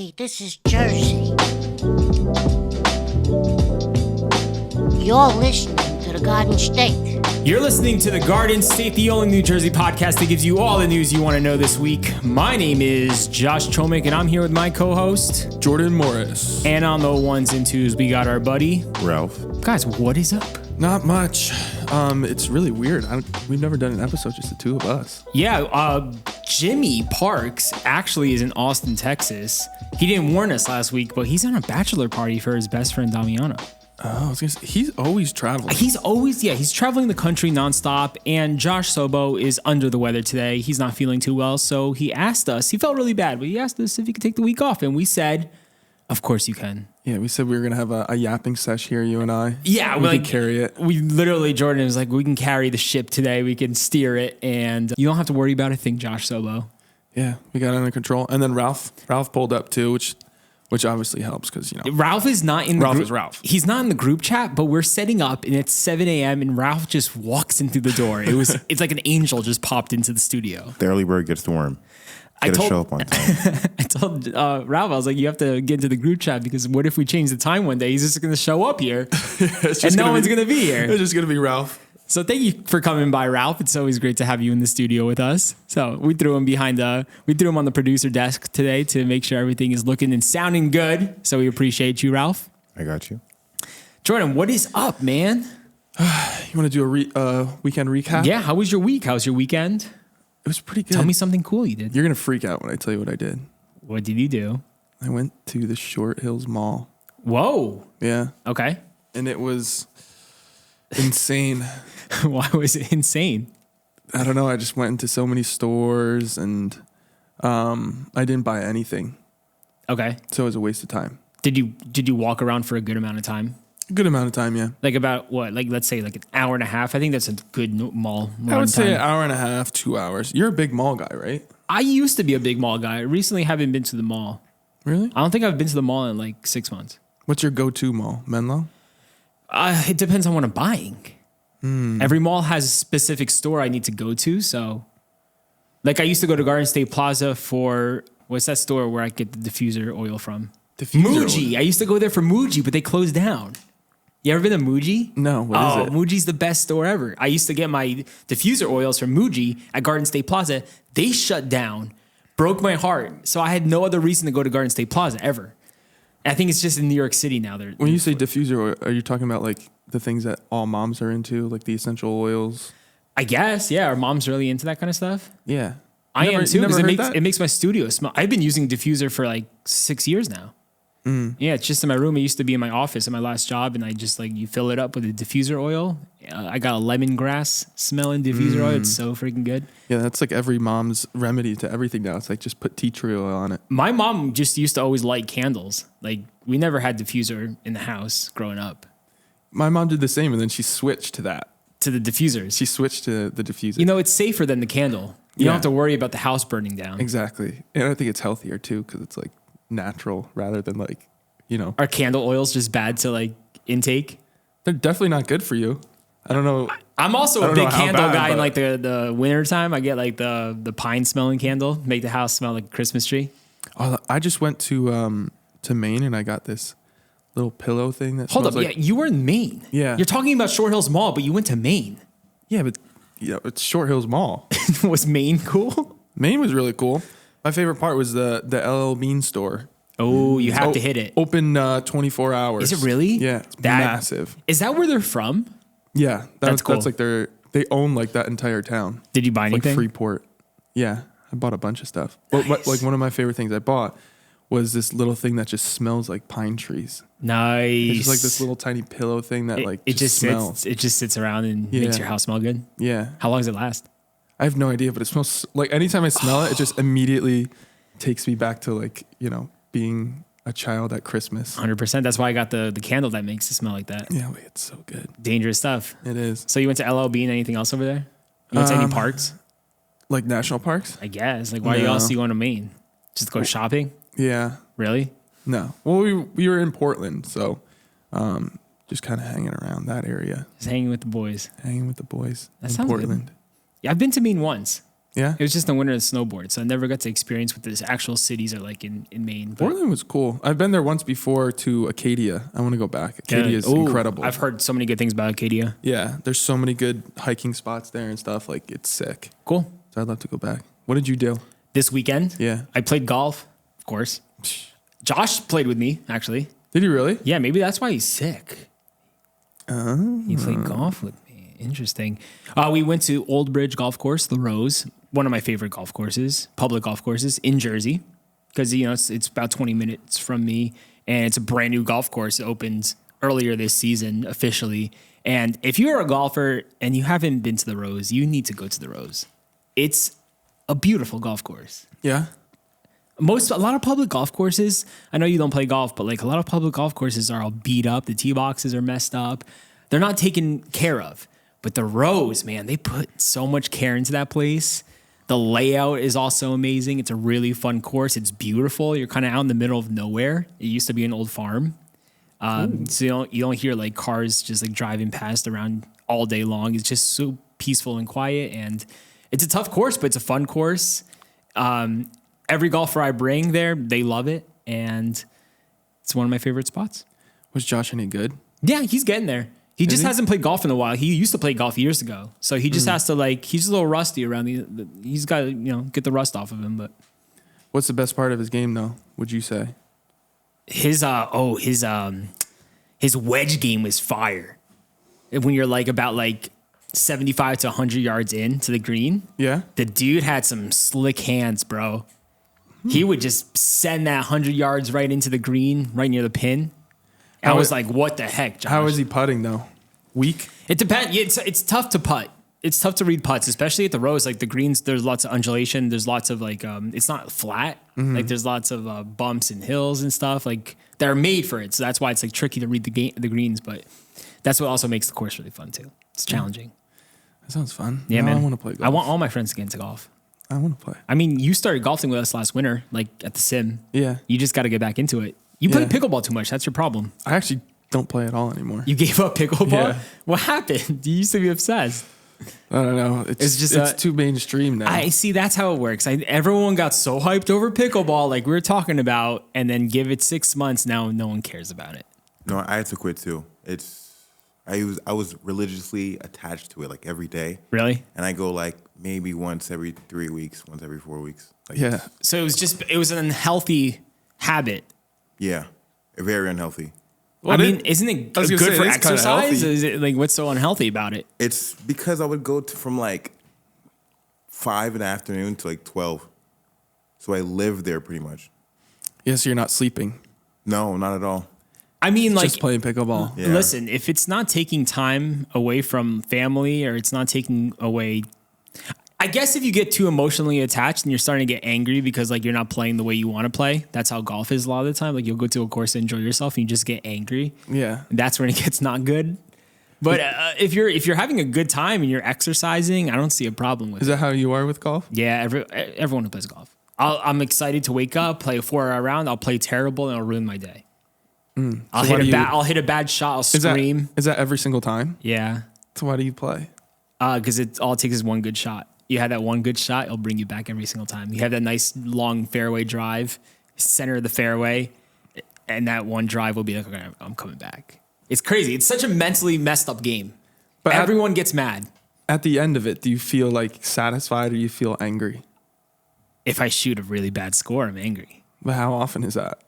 Hey, this is Jersey. You're listening to the Garden State. You're listening to the Garden State, the only New Jersey podcast that gives you all the news you want to know this week. My name is Josh Chomick, and I'm here with my co-host, Jordan Morris. And on the ones and twos, we got our buddy, Ralph. Guys, what is up? Not much. It's really weird. We've never done an episode just the two of us. Yeah, Jimmy Parks actually is in Austin, Texas. He didn't warn us last week, but he's on a bachelor party for his best friend, Damiano. Oh, I was gonna say, he's always traveling. He's traveling the country nonstop, and Josh Sobo is under the weather today. He's not feeling too well, so he asked us, he felt really bad, but he asked us if he could take the week off, and we said, of course you can. Yeah, we said we were going to have a yapping sesh here, you and I. Yeah, we can carry it. We literally, Jordan was like, we can carry the ship today. We can steer it, and you don't have to worry about a thing, Josh Sobo. Yeah, we got it under control. And then Ralph pulled up too, which obviously helps because, Ralph is not in the Ralph group. is Ralph. He's not in the group chat, but we're setting up, and it's 7 a.m., and Ralph just walks in through the door. It's like an angel just popped into the studio. The early bird gets the worm. I show up on time. I told Ralph, I was like, you have to get into the group chat because what if we change the time one day? He's just going to show up here and no one's going to be here. It's just going to be Ralph. So thank you for coming by, Ralph. It's always great to have you in the studio with us. So we threw him on the producer desk today to make sure everything is looking and sounding good. So we appreciate you, Ralph. I got you. Jordan, what is up, man? You want to do a weekend recap? Yeah. How was your week? How was your weekend? It was pretty good. Tell me something cool you did. You're going to freak out when I tell you what I did. What did you do? I went to the Short Hills Mall. Whoa. Yeah. Okay. And it was insane. Why was it insane? I don't know. I just went into so many stores and I didn't buy anything. Okay. So it was a waste of time. Did you walk around for a good amount of time? A good amount of time, yeah. Like about what? Like let's say like an hour and a half. I think that's a good mall run I would say time. an hour and a half, 2 hours. You're a big mall guy, right? I used to be a big mall guy. I recently haven't been to the mall. Really? I don't think I've been to the mall in like 6 months. What's your go-to mall? Menlo? It depends on what I'm buying. Every mall has a specific store I need to go to. So, like I used to go to Garden State Plaza for, what's that store where I get the diffuser oil from? Muji. I used to go there for Muji, but they closed down. You ever been to Muji? No, what is it? Muji's the best store ever. I used to get my diffuser oils from Muji at Garden State Plaza. They shut down. Broke my heart. So I had no other reason to go to Garden State Plaza ever. I think it's just in New York City now. When you say diffuser oil, are you talking about like the things that all moms are into, like the essential oils? I guess, yeah. Our mom's really into that kind of stuff. Yeah. I am too, because it it makes my studio smell. I've been using diffuser for like 6 years now. Yeah, it's just in my room. It used to be in my office at my last job, and I just you fill it up with a diffuser oil. I got a lemongrass smelling diffuser oil. It's so freaking good. Yeah, that's like every mom's remedy to everything now. It's like just put tea tree oil on it. My mom just used to always light candles. Like we never had diffuser in the house growing up. My mom did the same, and then she switched to that. To the diffusers. She switched to the diffuser. It's safer than the candle. You don't have to worry about the house burning down. Exactly. And I think it's healthier too, because it's like natural rather than like, Are candle oils just bad to like intake? They're definitely not good for you. I don't know. I'm also a big candle guy in but like the winter time. I get like the pine smelling candle, make the house smell like a Christmas tree. Oh, I just went to Maine and I got this little pillow thing that Hold up, smells like, you were in Maine. Yeah. You're talking about Short Hills Mall, but you went to Maine. Yeah, but it's Short Hills Mall. Was Maine cool? Maine was really cool. My favorite part was the LL Bean store. Oh, you have to hit it. Open 24 hours. Is it really? Yeah, it's massive. Is that where they're from? Yeah, that's cool. That's like they own like that entire town. Did you buy anything? Like Freeport. Yeah, I bought a bunch of stuff. Nice. But like one of my favorite things I bought was this little thing that just smells like pine trees. Nice. It's just like this little tiny pillow thing that it just smells. It just sits around and makes your house smell good. Yeah. How long does it last? I have no idea, but it smells like anytime I smell it just immediately takes me back to like, being a child at Christmas. 100%. That's why I got the candle that makes it smell like that. Yeah, it's so good. Dangerous stuff. It is. So you went to LLB and anything else over there? You went to any parks? Like national parks? I guess. Like why else are you going to Maine? Just to go shopping? Yeah. Really? No. Well, we were in Portland, so just kind of hanging around that area. Just hanging with the boys. Hanging with the boys That in sounds Portland. good. Yeah, I've been to Maine once. Yeah. It was just in the winter to snowboard, so I never got to experience what the actual cities are like in Maine. But Portland was cool. I've been there once before to Acadia. I want to go back. Acadia is Ooh, incredible. I've heard so many good things about Acadia. Yeah, there's so many good hiking spots there and stuff. Like, it's sick. Cool. So I'd love to go back. What did you do? This weekend, Yeah. I played golf, of course. Josh played with me, actually. Did you really? Yeah, maybe that's why he's sick. He played golf with me. Interesting. We went to Old Bridge Golf Course, the Rose, one of my favorite golf courses, public golf courses in Jersey, because it's about 20 minutes from me, and it's a brand new golf course. It opened earlier this season officially. And if you're a golfer and you haven't been to the Rose, you need to go to the Rose. It's a beautiful golf course. Yeah. A lot of public golf courses, I know you don't play golf, but like a lot of public golf courses are all beat up. The tee boxes are messed up. They're not taken care of. But the Rose, man, they put so much care into that place. The layout is also amazing. It's a really fun course. It's beautiful. You're kind of out in the middle of nowhere. It used to be an old farm. So you don't hear like cars just like driving past around all day long. It's just so peaceful and quiet. And it's a tough course, but it's a fun course. Every golfer I bring there, they love it. And it's one of my favorite spots. Was Josh any good? Yeah, he's getting there. He just he? hasn't played golf in a while. He used to play golf years ago. So he just has to he's a little rusty around he's got to, get the rust off of him. But What's the best part of his game, though, would you say? his wedge game was fire. When you're like about like 75 to 100 yards in to the green, Yeah. the dude had some slick hands, bro. He would just send that 100 yards right into the green, right near the pin. I was like, what the heck, Josh? How is he putting, though? Weak? It depends. It's tough to putt. It's tough to read putts, especially at the Rose. Like the greens, there's lots of undulation. There's lots of like, it's not flat. Like there's lots of bumps and hills and stuff like that are made for it. So that's why it's like tricky to read the greens. But that's what also makes the course really fun too. It's challenging. That sounds fun. Yeah, No, man. I want to play golf. I want all my friends to get into golf. I want to play. I mean, you started golfing with us last winter, like at the Sim. Yeah. You just got to get back into it. You play Yeah. pickleball too much. That's your problem. I actually don't play at all anymore. You gave up pickleball? Yeah. What happened? You used to be obsessed. I don't know. It's just, it's too mainstream now. I see. That's how it works. Everyone got so hyped over pickleball, like we were talking about, and then give it 6 months. Now no one cares about it. No, I had to quit too. I was religiously attached to it like every day, Really? and I go like maybe once every 3 weeks, once every 4 weeks. Like, yeah. So it was an unhealthy habit. yeah, very unhealthy. Well, I mean, isn't it I was good gonna say, for it is kinda exercise? healthy. Is it like what's so unhealthy about it? It's because I would go from like 5 in the afternoon to like 12, so I lived there pretty much. Yes, you're not sleeping. No, not at all. I mean, like, Just playing pickleball. Yeah. listen, if it's not taking time away from family or it's not taking away, I guess if you get too emotionally attached and you're starting to get angry because like you're not playing the way you want to play, that's how golf is a lot of the time. Like you'll go to a course and enjoy yourself and you just get angry. Yeah. And that's when it gets not good. But if you're having a good time and you're exercising, I don't see a problem with Is it. that how you are with golf? Yeah, everyone who plays golf. I'm excited to wake up, play a 4-hour round. I'll play terrible and it'll ruin my day. I'll hit a bad shot. I'll scream. Is that every single time? Yeah. So why do you play? Because all it takes is one good shot. You have that one good shot, it'll bring you back every single time. You have that nice long fairway drive, center of the fairway, and that one drive will be like, okay, I'm coming back. It's crazy. It's such a mentally messed up game. But Everyone gets mad. At the end of it, do you feel like satisfied or do you feel angry? If I shoot a really bad score, I'm angry. But how often is that?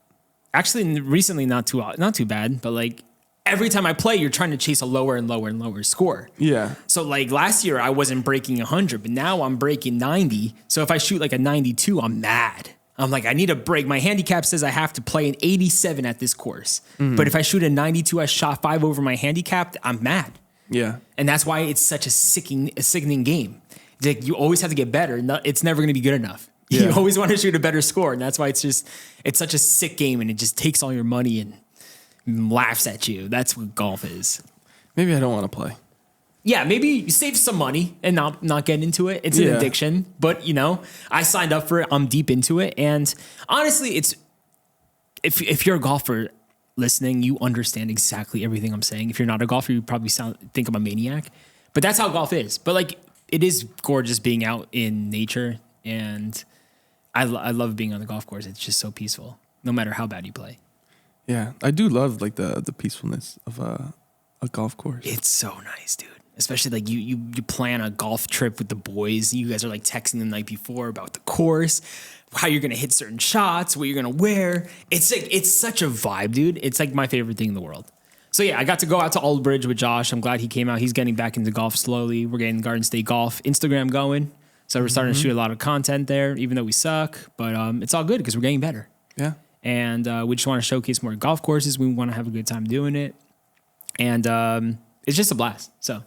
Actually, recently, not too bad, but like every time I play, you're trying to chase a lower and lower and lower score. Yeah. So like last year I wasn't breaking 100, but now I'm breaking 90. So if I shoot like a 92, I'm mad. I'm like, I need a break. My handicap says I have to play an 87 at this course. But if I shoot a 92, I shot 5 over my handicap, I'm mad. Yeah. And that's why it's such a sickening game. It's like you always have to get better. It's never going to be good enough. You Yeah. always want to shoot a better score. And that's why it's such a sick game and it just takes all your money and laughs at you. That's what golf is. Maybe I don't want to play. Yeah, maybe you save some money and not get into it. It's an Yeah. addiction, but I signed up for it. I'm deep into it, and honestly, it's if you're a golfer listening, you understand exactly everything I'm saying. If you're not a golfer, you probably think I'm a maniac, but that's how golf is. But like, it is gorgeous being out in nature, and I love being on the golf course. It's just so peaceful, no matter how bad you play. Yeah, I do love like the peacefulness of a golf course. It's so nice, dude. Especially like you plan a golf trip with the boys. You guys are like texting the night before about the course, how you're gonna hit certain shots, what you're gonna wear. It's like it's such a vibe, dude. It's like my favorite thing in the world. So yeah, I got to go out to Aldbridge with Josh. I'm glad he came out. He's getting back into golf slowly. We're getting Garden State Golf Instagram going. So we're starting to shoot a lot of content there, even though we suck. But it's all good because we're getting better. Yeah. And we just want to showcase more golf courses. We want to have a good time doing it. And it's just a blast. So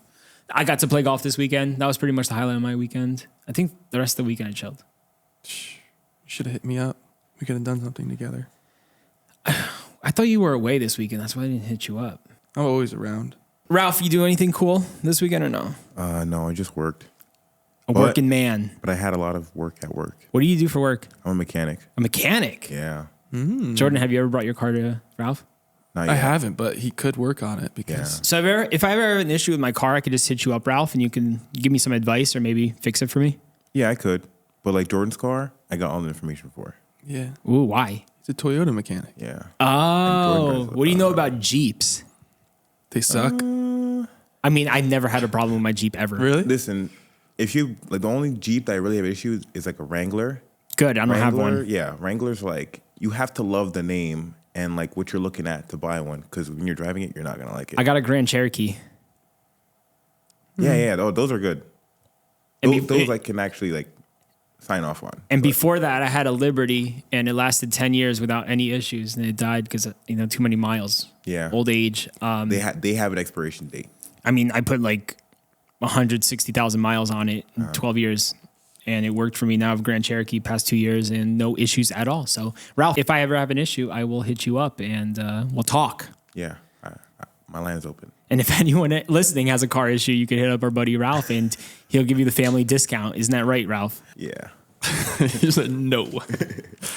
I got to play golf this weekend. That was pretty much the highlight of my weekend. I think the rest of the weekend I chilled. You should have hit me up. We could have done something together. I thought you were away this weekend. That's why I didn't hit you up. I'm always around. Ralph, you do anything cool this weekend or no? No, I just worked. Working man. But I had a lot of work at work. What do you do for work? I'm a mechanic. A mechanic? Yeah. Jordan, have you ever brought your car to Ralph? Not I yet. haven't, but he could work on it because So if I ever have an issue with my car, I could just hit you up, Ralph, and you can give me some advice or maybe fix it for me. Yeah, I could. But like Jordan's car, I got all the information for. yeah, Ooh, why? he's a Toyota mechanic. Yeah. Oh, what do you know about Jeeps? They suck. I mean, I never had a problem with my Jeep ever. Really? Listen, if you like the only Jeep that I really have issues is like a Wrangler. Good, I don't have Wrangler, one. yeah, Wrangler's like you have to love the name and like what you're looking at to buy one because when you're driving it, you're not gonna like it. I got a Grand Cherokee. Yeah. Those are good. And Those I can actually like sign off on. And before that, I had a Liberty, and it lasted 10 years without any issues, and it died because too many miles. Yeah. Old age. They have an expiration date. I mean, I put like 160,000 miles on it in 12 years, and it worked for me. Now I have a Grand Cherokee past 2 years and no issues at all. So, Ralph, if I ever have an issue, I will hit you up and we'll talk. Yeah, my line is open. And if anyone listening has a car issue, you can hit up our buddy Ralph, and he'll give you the family discount. Isn't that right, Ralph? Yeah. He said no.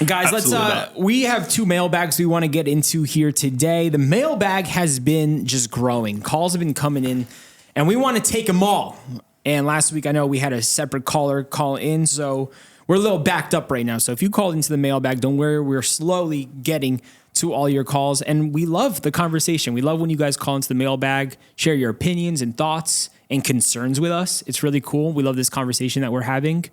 Guys, we have 2 mailbags we want to get into here today. The mailbag has been just growing. Calls have been coming in, and we want to take them all. And last week, I know we had a separate caller call in, so we're a little backed up right now. So if you called into the mailbag, don't worry. We're slowly getting to all your calls, and we love the conversation. We love when you guys call into the mailbag, share your opinions and thoughts and concerns with us. It's really cool. We love this conversation that we're having.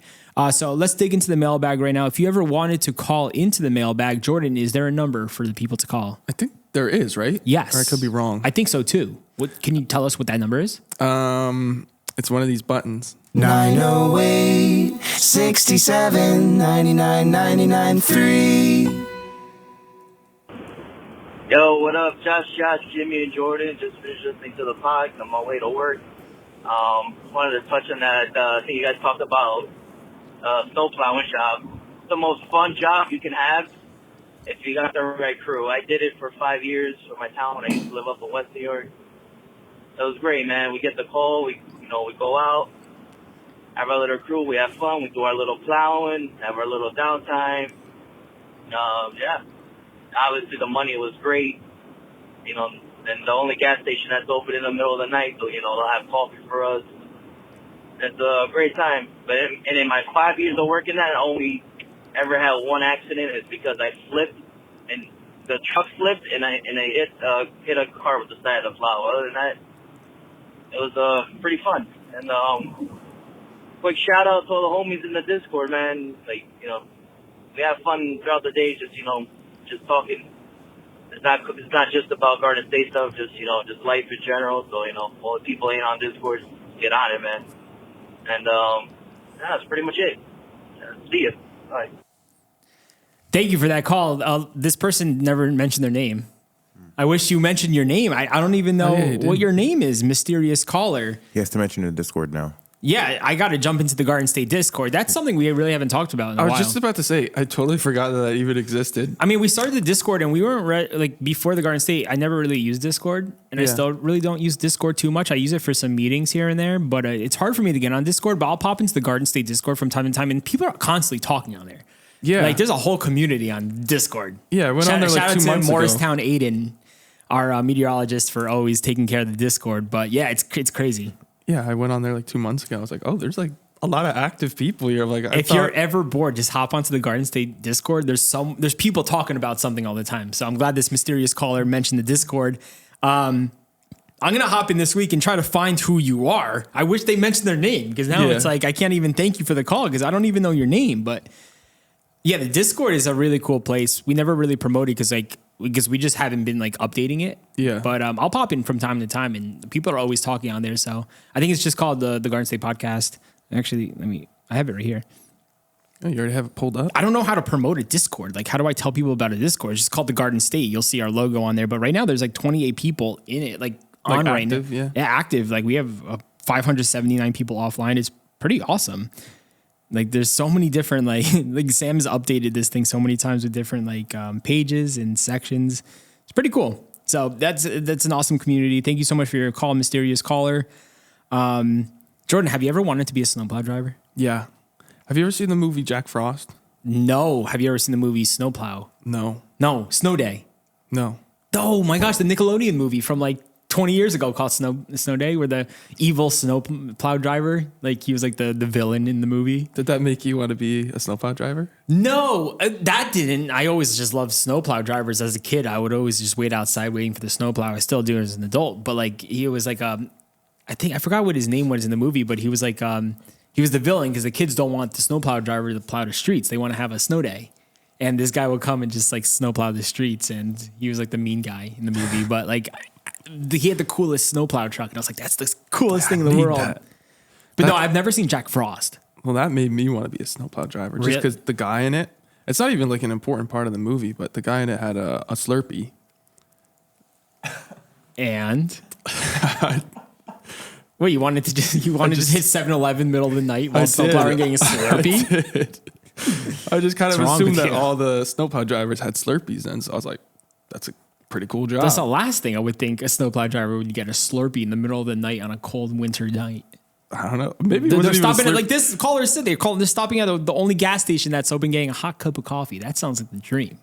So let's dig into the mailbag right now. If you ever wanted to call into the mailbag, Jordan, is there a number for the people to call? I think there is, right? Yes. Or I could be wrong. I think so too. What can you tell us what that number is? It's one of these buttons. 908 67 99 99 3. Yo, what up? Josh, Jimmy, and Jordan. Just finished listening to the pod on my way to work. Wanted to touch on that thing you guys talked about, snow plowing job. It's the most fun job you can have if you got the right crew. I did it for 5 years for my town when I used to live up in West New York. It was great, man. We get the call, we go out, have our little crew, we have fun, we do our little plowing, have our little downtime. Yeah. Obviously, the money was great, and the only gas station that's open in the middle of the night, so, they'll have coffee for us. It's a great time. But in my 5 years of working that, I only ever had one accident. It's because I flipped, and the truck flipped, and I hit a car with the side of the plow. Other than that, it was pretty fun. And quick shout out to all the homies in the Discord, man. We have fun throughout the day, just talking. It's not just about Garden State stuff, just life in general. So, all the people ain't on Discord, get on it, man. And that's pretty much it. See ya. Bye. Thank you for that call. This person never mentioned their name. I wish you mentioned your name. I don't even know what your name is, mysterious caller. He has to mention in the Discord now. Yeah, I got to jump into the Garden State Discord. That's something we really haven't talked about in a while. I was just about to say, I totally forgot that even existed. I mean, we started the Discord and we weren't before the Garden State. I never really used Discord, and I still really don't use Discord too much. I use it for some meetings here and there, but it's hard for me to get on Discord. But I'll pop into the Garden State Discord from time to time, and people are constantly talking on there. Yeah, there's a whole community on Discord. Yeah, I went on there like 2 months ago. Shout out to Morristown Aiden, our meteorologist, for always taking care of the Discord. But yeah, it's crazy. Yeah, I went on there like 2 months ago. I was like, oh, there's like a lot of active people here. Like, If you're ever bored, just hop onto the Garden State Discord. There's people talking about something all the time. So I'm glad this mysterious caller mentioned the Discord. I'm gonna hop in this week and try to find who you are. I wish they mentioned their name because now it's like I can't even thank you for the call because I don't even know your name. But yeah, the Discord is a really cool place. We never really promote it because we just haven't been like updating it. Yeah. But I'll pop in from time to time, and people are always talking on there. So I think it's just called the Garden State Podcast. Actually, I have it right here. Oh, you already have it pulled up? I don't know how to promote a Discord. Like, how do I tell people about a Discord? It's just called the Garden State. You'll see our logo on there. But right now, there's like 28 people in it, like on right now. active, yeah. Yeah, active. Like, we have 579 people offline. It's pretty awesome. Like, there's so many different, like Sam has updated this thing so many times with different, like, pages and sections. It's pretty cool. So that's an awesome community. Thank you so much for your call, mysterious caller. Jordan, have you ever wanted to be a snowplow driver? Yeah. Have you ever seen the movie Jack Frost? No. Have you ever seen the movie Snowplow? No. No. Snow Day. No. Oh my gosh, the Nickelodeon movie from like 20 years ago called Snow Day, where the evil snowplow driver, like he was like the villain in the movie. Did that make you want to be a snowplow driver? No, that didn't. I always just loved snowplow drivers as a kid. I would always just wait outside waiting for the snowplow. I still do it as an adult, but like he was like I forgot what his name was in the movie, but he was like he was the villain because the kids don't want the snowplow driver to plow the streets. They want to have a snow day. And this guy would come and just like snowplow the streets, and he was like the mean guy in the movie. But like he had the coolest snowplow truck, and I was like, that's the coolest thing in the world. But no, I've never seen Jack Frost. Well, that made me want to be a snowplow driver just because the guy in it, it's not even like an important part of the movie, but the guy in it had a Slurpee. And what, you wanted to just hit 7-Eleven middle of the night while snowplowing getting a Slurpee? I just kind of What's wrong assumed with that you? all the snowplow drivers had Slurpees then, so I was like, that's a pretty cool job. That's the last thing I would think a snowplow driver would get a Slurpee in the middle of the night on a cold winter night. I don't know. Maybe They're stopping at, like this caller said, they're stopping at the only gas station that's open getting a hot cup of coffee. That sounds like the dream.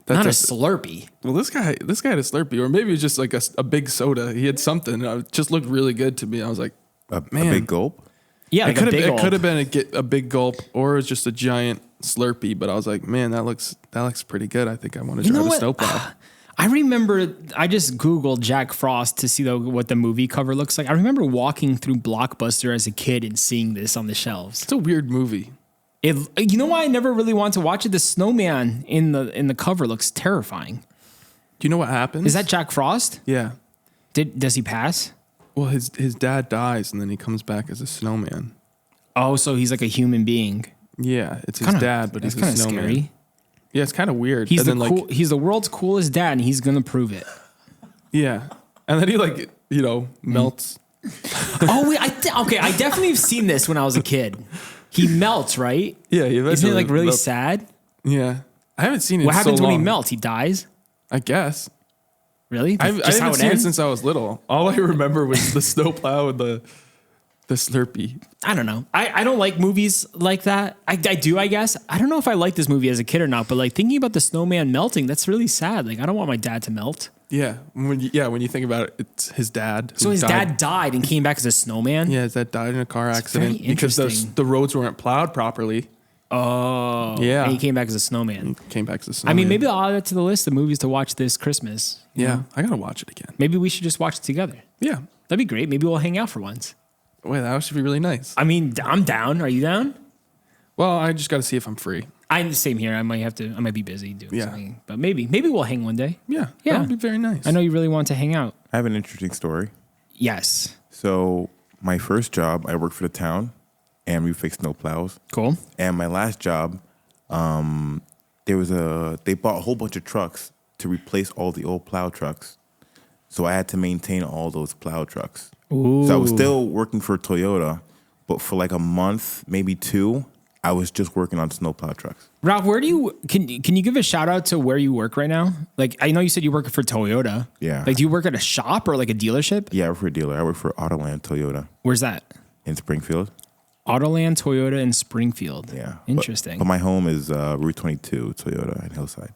Not a Slurpee. Well, this guy had a Slurpee, or maybe it was just like a big soda. He had something. It just looked really good to me. I was like, A man, big gulp? Yeah, like it could have been a big gulp, or it was just a giant Slurpee. But I was like, man, that looks pretty good. I think I want to drive a snowplow. I remember I just Googled Jack Frost to see what the movie cover looks like. I remember walking through Blockbuster as a kid and seeing this on the shelves. It's a weird movie. You know why I never really wanted to watch it? The snowman in the cover looks terrifying. Do you know what happens? Is that Jack Frost? Yeah. Does he pass? Well, his dad dies, and then he comes back as a snowman. Oh, so he's like a human being. Yeah, it's his dad, but he's a kind of snowman. scary. Yeah, it's kind of weird. He's and he's the world's coolest dad, and he's gonna prove it. Yeah, and then he melts. Oh wait, I definitely have seen this when I was a kid. He melts, right? Yeah, he Isn't it like really sad? Yeah, I haven't seen it. What happens so when he long. melts? He dies. I guess. Really? I Just how haven't seen it ends? since I was little. All I remember was the snowplow and the Slurpee. I don't know. I don't like movies like that. I do, I guess. I don't know if I like this movie as a kid or not, but like thinking about the snowman melting, that's really sad. Like I don't want my dad to melt. Yeah, when you think about it, it's his dad. So his dad died and came back as a snowman? Yeah, his dad died in a car accident very because interesting. the roads weren't plowed properly. Oh. Yeah. And he came back as a snowman. Came back as a snowman. I mean, maybe I'll add it to the list of movies to watch this Christmas. Yeah, I gotta watch it again. Maybe we should just watch it together. Yeah. That'd be great. Maybe we'll hang out for once. Wait, that should be really nice. I mean, I'm down. Are you down? Well, I just got to see if I'm free. I'm the same here. I might be busy doing Yeah. something. But maybe we'll hang one day. Yeah, Yeah. that would be very nice. I know you really want to hang out. I have an interesting story. Yes. So my first job, I worked for the town, and we fixed snowplows. Cool. And my last job, they bought a whole bunch of trucks to replace all the old plow trucks. So I had to maintain all those plow trucks. Ooh. So I was still working for Toyota, but for like a month, maybe 2, I was just working on snowplow trucks. Ralph, can you give a shout out to where you work right now? Like, I know you said you work for Toyota. Yeah. Like, do you work at a shop or like a dealership? Yeah, I work for a dealer. I work for Autoland Toyota Where's that? in Springfield. Autoland Toyota in Springfield. Yeah. Interesting. But my home is Route 22 Toyota in Hillside.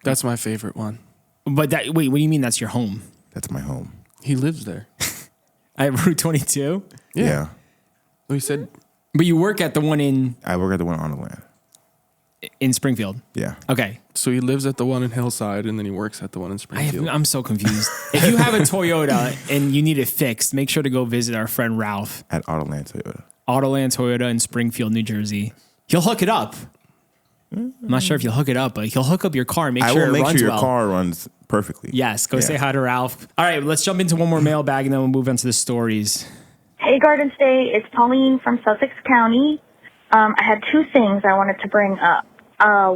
That's my favorite one. But wait, what do you mean that's your home? That's my home. He lives there. At Route 22? Yeah. We said But you work at the one I work at the one on the land. in Springfield. Yeah. Okay. so. He lives at the one in Hillside, and then he works at the one in Springfield. I'm so confused. If you have a Toyota and you need it fixed, make sure to go visit our friend Ralph. At Autoland Toyota. Autoland Toyota in Springfield, New Jersey. He'll hook it up. I'm not sure if he'll hook it up, but he'll hook up your car and make I sure will it make runs sure your well. car runs perfectly. Yes, go Yeah. say hi to Ralph. All right, let's jump into one more mailbag and then we'll move on to the stories. Hey, Garden State. It's Pauline from Sussex County. I had two things I wanted to bring up.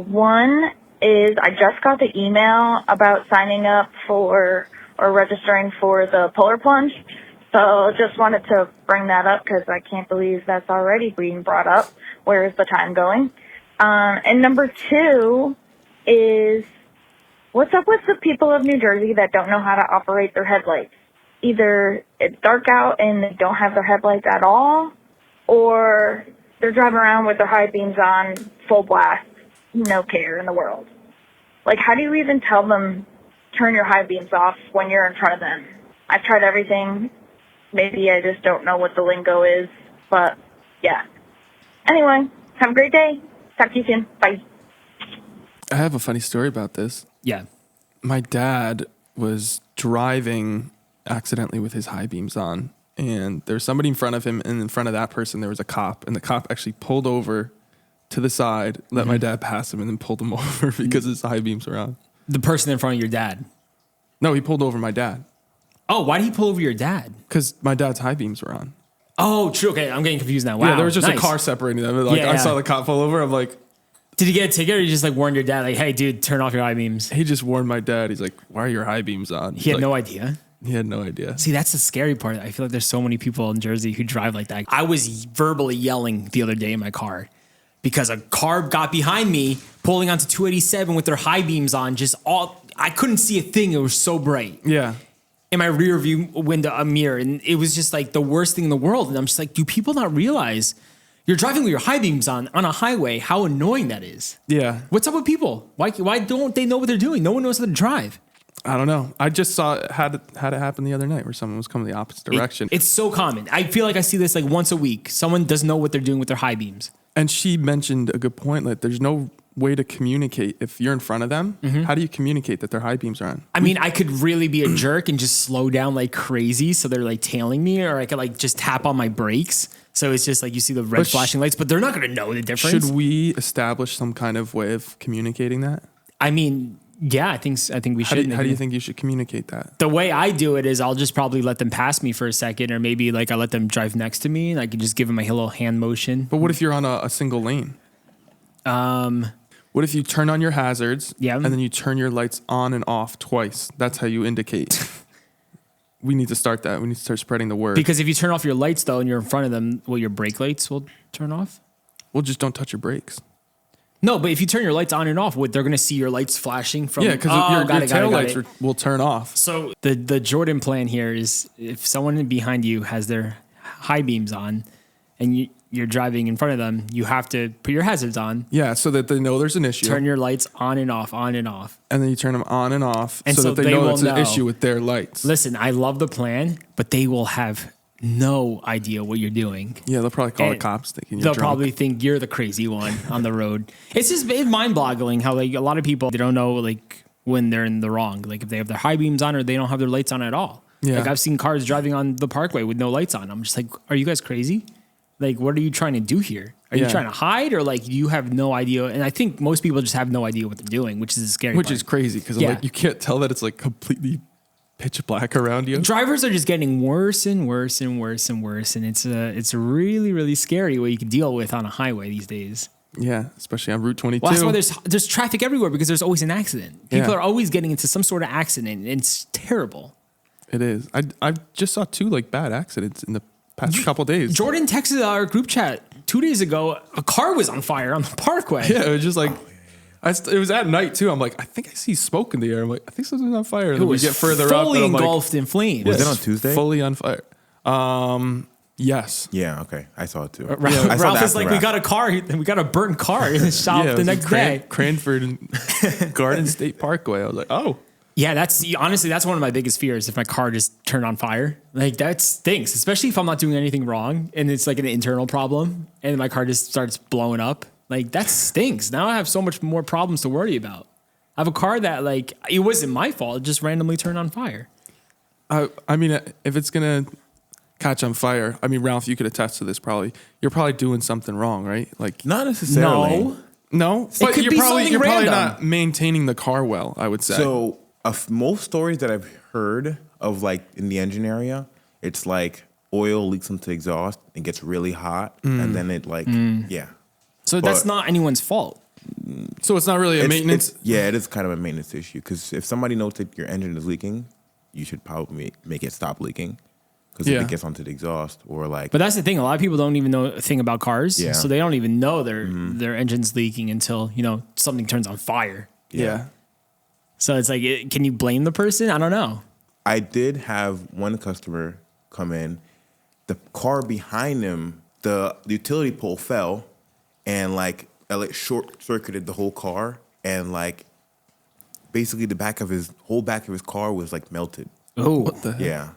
One is I just got the email about signing up for or registering for the Polar Plunge. So just wanted to bring that up because I can't believe that's already being brought up. Where is the time going? And number two is, what's up with the people of New Jersey that don't know how to operate their headlights? Either it's dark out and they don't have their headlights at all, or they're driving around with their high beams on full blast, no care in the world. Like, how do you even tell them, turn your high beams off when you're in front of them? I've tried everything. Maybe I just don't know what the lingo is, but yeah. Anyway, have a great day. Talk to you soon. Bye. I have a funny story about this. Yeah. My dad was driving accidentally with his high beams on, and there was somebody in front of him, and in front of that person there was a cop, and the cop actually pulled over to the side, let my dad pass him, and then pulled him over because his high beams were on. The person in front of your dad. No, he pulled over my dad Oh, why did he pull over your dad? because my dad's high beams were on. Oh, true. Okay, I'm getting confused now. Wow. Yeah, there was just nice. a car separating them. Like Yeah, I yeah. saw the cop pull over. I'm like, Did he get a ticket or you just like warned your dad, like, hey, dude, turn off your high beams? he just warned my dad. He's like, why are your high beams on? He had no idea. He had no idea. See, that's the scary part. I feel like there's so many people in Jersey who drive like that. I was verbally yelling the other day in my car because a car got behind me pulling onto 287 with their high beams on. I couldn't see a thing. It was so bright. Yeah. In my rear view window, a mirror, and it was just like the worst thing in the world. And I'm just like, do people not realize you're driving with your high beams on a highway? How annoying that is. Yeah. What's up with people? Why don't they know what they're doing? No one knows how to drive. I don't know. I just saw it had it happen the other night where someone was coming the opposite direction. It's so common. I feel like I see this like once a week. Someone doesn't know what they're doing with their high beams. And she mentioned a good point. Like, there's no way to communicate if you're in front of them. How do you communicate that their high beams are on? I mean, I could really be a jerk and just slow down like crazy so they're like tailing me, or I could like just tap on my brakes. So it's just like you see the red But flashing lights, but they're not going to know the difference. Should we establish some kind of way of communicating that? I mean, yeah, I think we should. How do you think you should communicate that? The way I do it is I'll just probably let them pass me for a second, or maybe like I let them drive next to me and I can just give them a little hand motion. But what if you're on a single lane? What if you turn on your hazards Yeah. and then you turn your lights on and off twice? That's how you indicate. We need to start that. We need to start spreading the word. Because if you turn off your lights though and you're in front of them, well, your brake lights will turn off. Well, just don't touch your brakes. No, but if you turn your lights on and off, they're going to see your lights flashing from. Yeah, because your tail lights will turn off. So the Jordan plan here is if someone behind you has their high beams on and you're driving in front of them, you have to put your hazards on, Yeah, so that they know there's an issue. turn your lights on and off, on and off. And then you turn them on and off And so so that they know will it's an know. issue with their lights. Listen, I love the plan, but they will have no idea what you're doing. Yeah, they'll probably call the And cops thinking you're They'll drunk. probably think you're the crazy one on the road. It's just mind-boggling how like a lot of people, they don't know like when they're in the wrong. Like if they have their high beams on or they don't have their lights on at all. Yeah. Like I've seen cars driving on the parkway with no lights on. I'm just like, are you guys crazy? Like, what are you trying to do here? Are you Yeah. trying to hide or like you have no idea? And I think most people just have no idea what they're doing, which is the scary Which part. is crazy because Yeah. like you can't tell that it's like completely pitch black around you. Drivers are just getting worse and worse and worse and worse. And it's really, really scary what you can deal with on a highway these days. Yeah, especially on Route 22. Well, that's why there's traffic everywhere because there's always an accident. People Yeah. are always getting into some sort of accident. And it's terrible. It is. I just saw 2 like bad accidents in the past couple days. Jordan texted our group chat 2 days ago. A car was on fire on the parkway. Yeah, it was just like it was at night too. I'm like, I think I see smoke in the air. I'm like, I think something's on fire. And It then we was get further fully up, and I'm engulfed in flames. Was it on Tuesday? Fully on fire. Yes. Yeah, okay. I saw it too. Ralph, I saw Ralph the is like, after we got a car. We got a burnt car in the shop Yeah, it the was in next day. Cranford and Garden State Parkway. I was like, oh, Yeah, honestly, that's one of my biggest fears. If my car just turned on fire, like that stinks, especially if I'm not doing anything wrong and it's like an internal problem and my car just starts blowing up. Like that stinks. Now I have so much more problems to worry about. I have a car that like, it wasn't my fault. It just randomly turned on fire. I mean, if it's going to catch on fire, I mean, Ralph, you could attest to this probably. You're probably doing something wrong, right? Like Not necessarily. No, It but could you're be probably something random. not maintaining the car well, I would say. So most stories that I've heard of, like in the engine area, it's like oil leaks into exhaust and gets really hot, and then it like yeah. So that's But- not anyone's fault. So it's not really a maintenance. Yeah, it is kind of a maintenance issue because if somebody knows that your engine is leaking, you should probably make it stop leaking. Because if Yeah. it gets onto the exhaust or like, But that's the thing. A lot of people don't even know a thing about cars. Yeah. So they don't even know their engine's leaking until, something turns on fire. Yeah. So it's like, can you blame the person? I don't know. I did have one customer come in. The car behind him, the utility pole fell, and like it short circuited the whole car, and like basically the whole back of his car was like melted. Oh, What the heck? Yeah,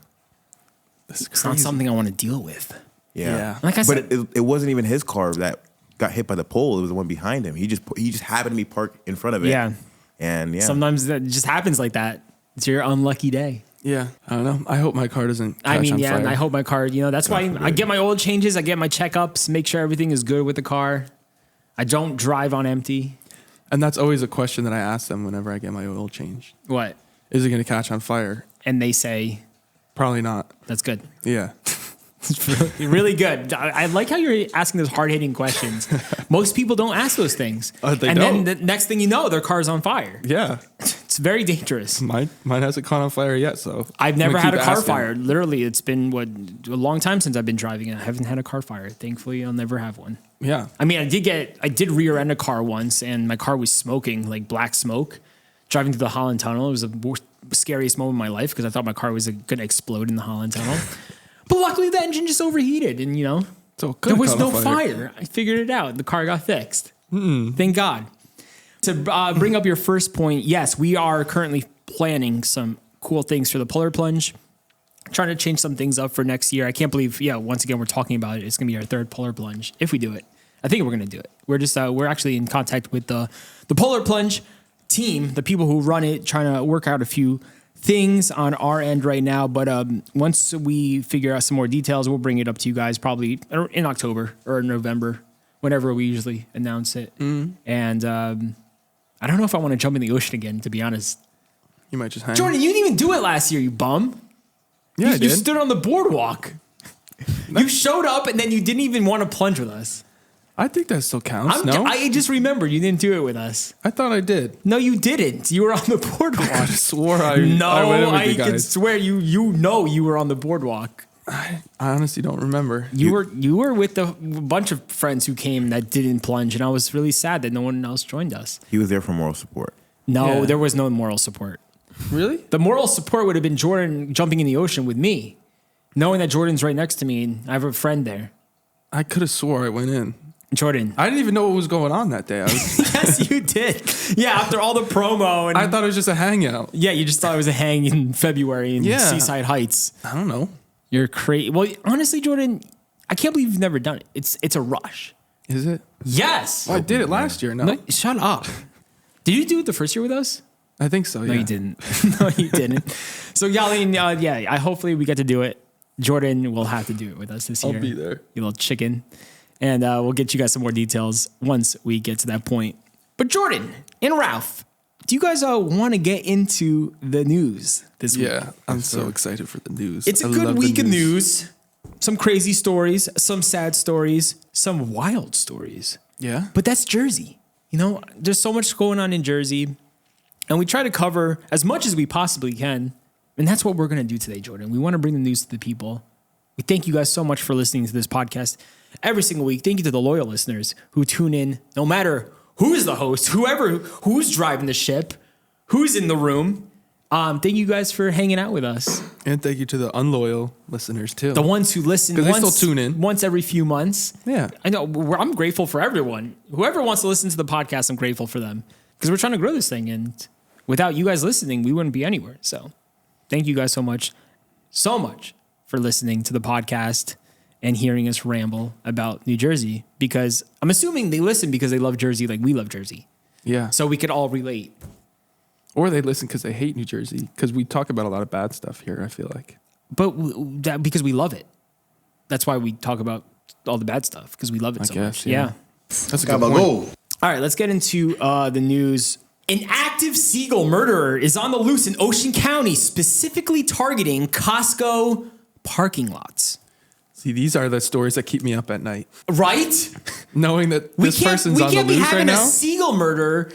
That's it's not crazy. something I want to deal with. yeah. Yeah. Like I said, but it wasn't even his car that got hit by the pole. It was the one behind him. He just happened to be parked in front of it. Yeah. and yeah. sometimes that just happens like that. It's your unlucky day. Yeah. I don't know. I hope my car doesn't catch I mean, on yeah, fire. and I hope my car, that's why I get my oil changes. I get my checkups, make sure everything is good with the car. I don't drive on empty. And that's always a question that I ask them whenever I get my oil changed. What? Is it going to catch on fire? And they say, Probably not. that's good. Yeah. It's really good. I like how you're asking those hard-hitting questions. Most people don't ask those things. They and don't. then the next thing you know, their car's on fire. Yeah. It's very dangerous. Mine hasn't caught on fire yet, so I've I'm never gonna had a keep car asking. fire. Literally, it's been a long time since I've been driving it. I haven't had a car fire. Thankfully, I'll never have one. Yeah. I mean, I did rear end a car once, and my car was smoking, like black smoke, driving through the Holland Tunnel. It was the scariest moment of my life because I thought my car was going to explode in the Holland Tunnel. But luckily, the engine just overheated, and So it there could've was caught no on fire. I figured it out. The car got fixed. Thank God. To bring up your first point, yes, we are currently planning some cool things for the puller plunge. Trying to change some things up for next year. I can't believe, once again, we're talking about it. It's going to be our third puller plunge if we do it. I think we're going to do it. We're actually in contact with the puller plunge team, the people who run it, trying to work out a few things on our end right now. But once we figure out some more details, we'll bring it up to you guys probably in October or November, whenever we usually announce it. And I don't know if I want to jump in the ocean again, to be honest. You might just hang. Jordan, you didn't even do it last year, you bum. Yeah, I You did. stood on the boardwalk. You showed up and then you didn't even want to plunge with us. I think that still counts. No, I just remembered you didn't do it with us. I thought I did. No, you didn't. You were on the boardwalk. I swore I No, went in with I you can guys. swear you know you were on the boardwalk. I honestly don't remember. You were with a bunch of friends who came that didn't plunge, and I was really sad that no one else joined us. He was there for moral support. No, Yeah. there was no moral support. Really? The moral support would have been Jordan jumping in the ocean with me, knowing that Jordan's right next to me and I have a friend there. I could have swore I went in. Jordan. I didn't even know what was going on that day. Yes, you did. Yeah, after all the promo and I thought it was just a hangout. yeah, you just thought it was a hang in February in Yeah. Seaside Heights. I don't know. You're crazy. Well, honestly, Jordan, I can't believe you've never done it. It's a rush. Is it? Yes. Well, I did it last year. No, No, shut up. Did you do it the first year with us? I think so. Yeah. No, you didn't. No, you didn't. So, Yalin, I hopefully we get to do it. Jordan will have to do it with us this I'll year. be there. You little chicken. And we'll get you guys some more details once we get to that point. But Jordan and Ralph, do you guys want to get into the news this week? Yeah, I'm so excited for the news. It's a I good love the week of news. Some crazy stories, some sad stories, some wild stories. Yeah. But that's Jersey. There's so much going on in Jersey. And we try to cover as much as we possibly can. And that's what we're going to do today, Jordan. We want to bring the news to the people. We thank you guys so much for listening to this podcast every single week. Thank you to the loyal listeners who tune in, no matter who's the host, who's driving the ship, who's in the room. Thank you guys for hanging out with us. And thank you to the unloyal listeners too. The ones who listen 'Cause they still tune in. once every few months. Yeah. I know. I'm grateful for everyone. Whoever wants to listen to the podcast, I'm grateful for them because we're trying to grow this thing and without you guys listening, we wouldn't be anywhere. So thank you guys so much for listening to the podcast and hearing us ramble about New Jersey, because I'm assuming they listen because they love Jersey like we love Jersey. Yeah. So we could all relate. Or they listen because they hate New Jersey, because we talk about a lot of bad stuff here, I feel like. But that because we love it. That's why we talk about all the bad stuff, because we love it so much. Yeah. That's a good point. All right, let's get into the news. An active seagull murderer is on the loose in Ocean County, specifically targeting Costco parking lots. See, these are the stories that keep me up at night. Right? Knowing that this person's on the We can't be loose right having now. a seagull murder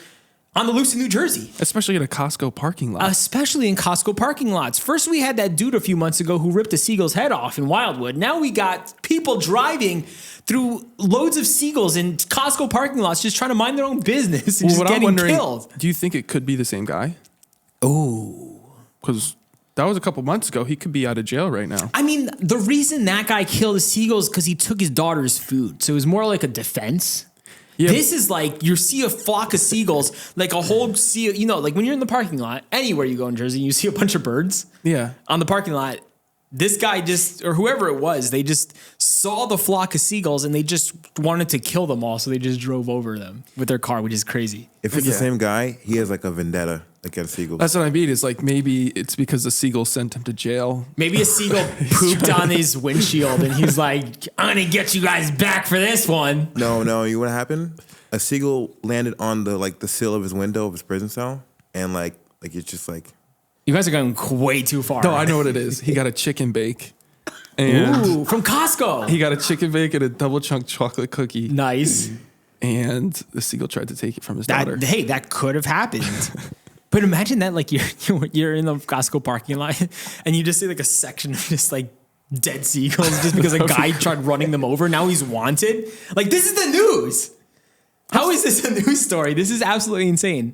on the loose in New Jersey. Especially in a Costco parking lot. Especially in Costco parking lots. First, we had that dude a few months ago who ripped a seagull's head off in Wildwood. Now we got people driving through loads of seagulls in Costco parking lots just trying to mind their own business and just getting killed. Do you think it could be the same guy? Oh. Because that was a couple months ago. He could be out of jail right now. I mean, the reason that guy killed the seagulls is because he took his daughter's food. So it was more like a defense. Yeah. This is like you see a flock of seagulls, like a whole sea, like when you're in the parking lot, anywhere you go in Jersey, you see a bunch of birds Yeah. on the parking lot. This guy or whoever it was, they just saw the flock of seagulls and they just wanted to kill them all. So they just drove over them with their car, which is crazy. If it's the same guy, he has like a vendetta against seagulls. That's what I mean. It's like maybe it's because the seagull sent him to jail. Maybe a seagull pooped on his windshield and he's like, I'm going to get you guys back for this one. No, you know what happened? A seagull landed on the sill of his window of his prison cell, and like it's just like. You guys are going way too far. No, I know what it is. He got a chicken bake. And Ooh, from Costco. he got a chicken bake and a double chunk chocolate cookie. Nice. And the seagull tried to take it from his daughter. That could have happened. But imagine that, like you're in the Costco parking lot and you just see like a section of just like dead seagulls just because a guy tried running them over. Now he's wanted. Like, this is the news. How is this a news story? This is absolutely insane.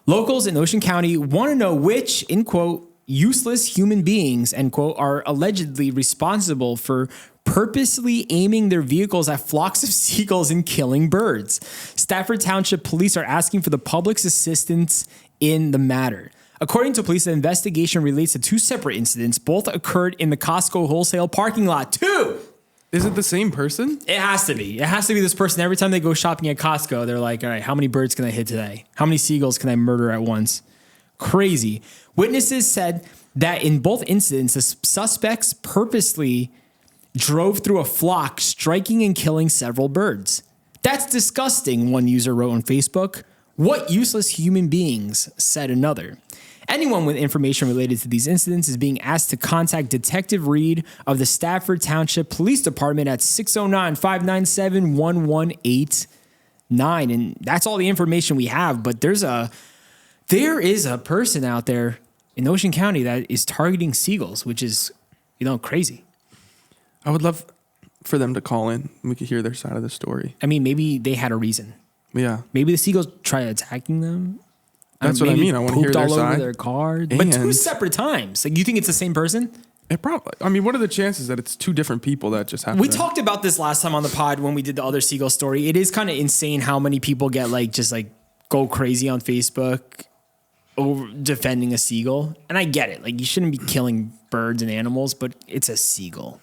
Locals in Ocean County want to know which, in quote, useless human beings, end quote, are allegedly responsible for purposely aiming their vehicles at flocks of seagulls and killing birds. Stafford Township police are asking for the public's assistance in the matter. According to police, the investigation relates to two separate incidents. Both occurred in the Costco wholesale parking lot. Two! Is it the same person? It has to be. It has to be this person. Every time they go shopping at Costco, they're like, all right, how many birds can I hit today? How many seagulls can I murder at once? Crazy. Witnesses said that in both incidents, the suspects purposely drove through a flock, striking and killing several birds. That's disgusting, one user wrote on Facebook. What useless human beings, said another. Anyone with information related to these incidents is being asked to contact Detective Reed of the Stafford Township Police Department at 609-597-1189. And that's all the information we have. But there is a person out there in Ocean County that is targeting seagulls, which is, crazy. I would love for them to call in. We could hear their side of the story. I mean, maybe they had a reason. Yeah. Maybe the seagulls tried attacking them. That's what I mean. I want to hear their all over side. their car, but two separate times. Like, you think it's the same person? It probably. I mean, what are the chances that it's two different people that just happen? We talked about this last time on the pod when we did the other seagull story. It is kind of insane how many people get just go crazy on Facebook over defending a seagull. And I get it. Like, you shouldn't be killing birds and animals, but it's a seagull.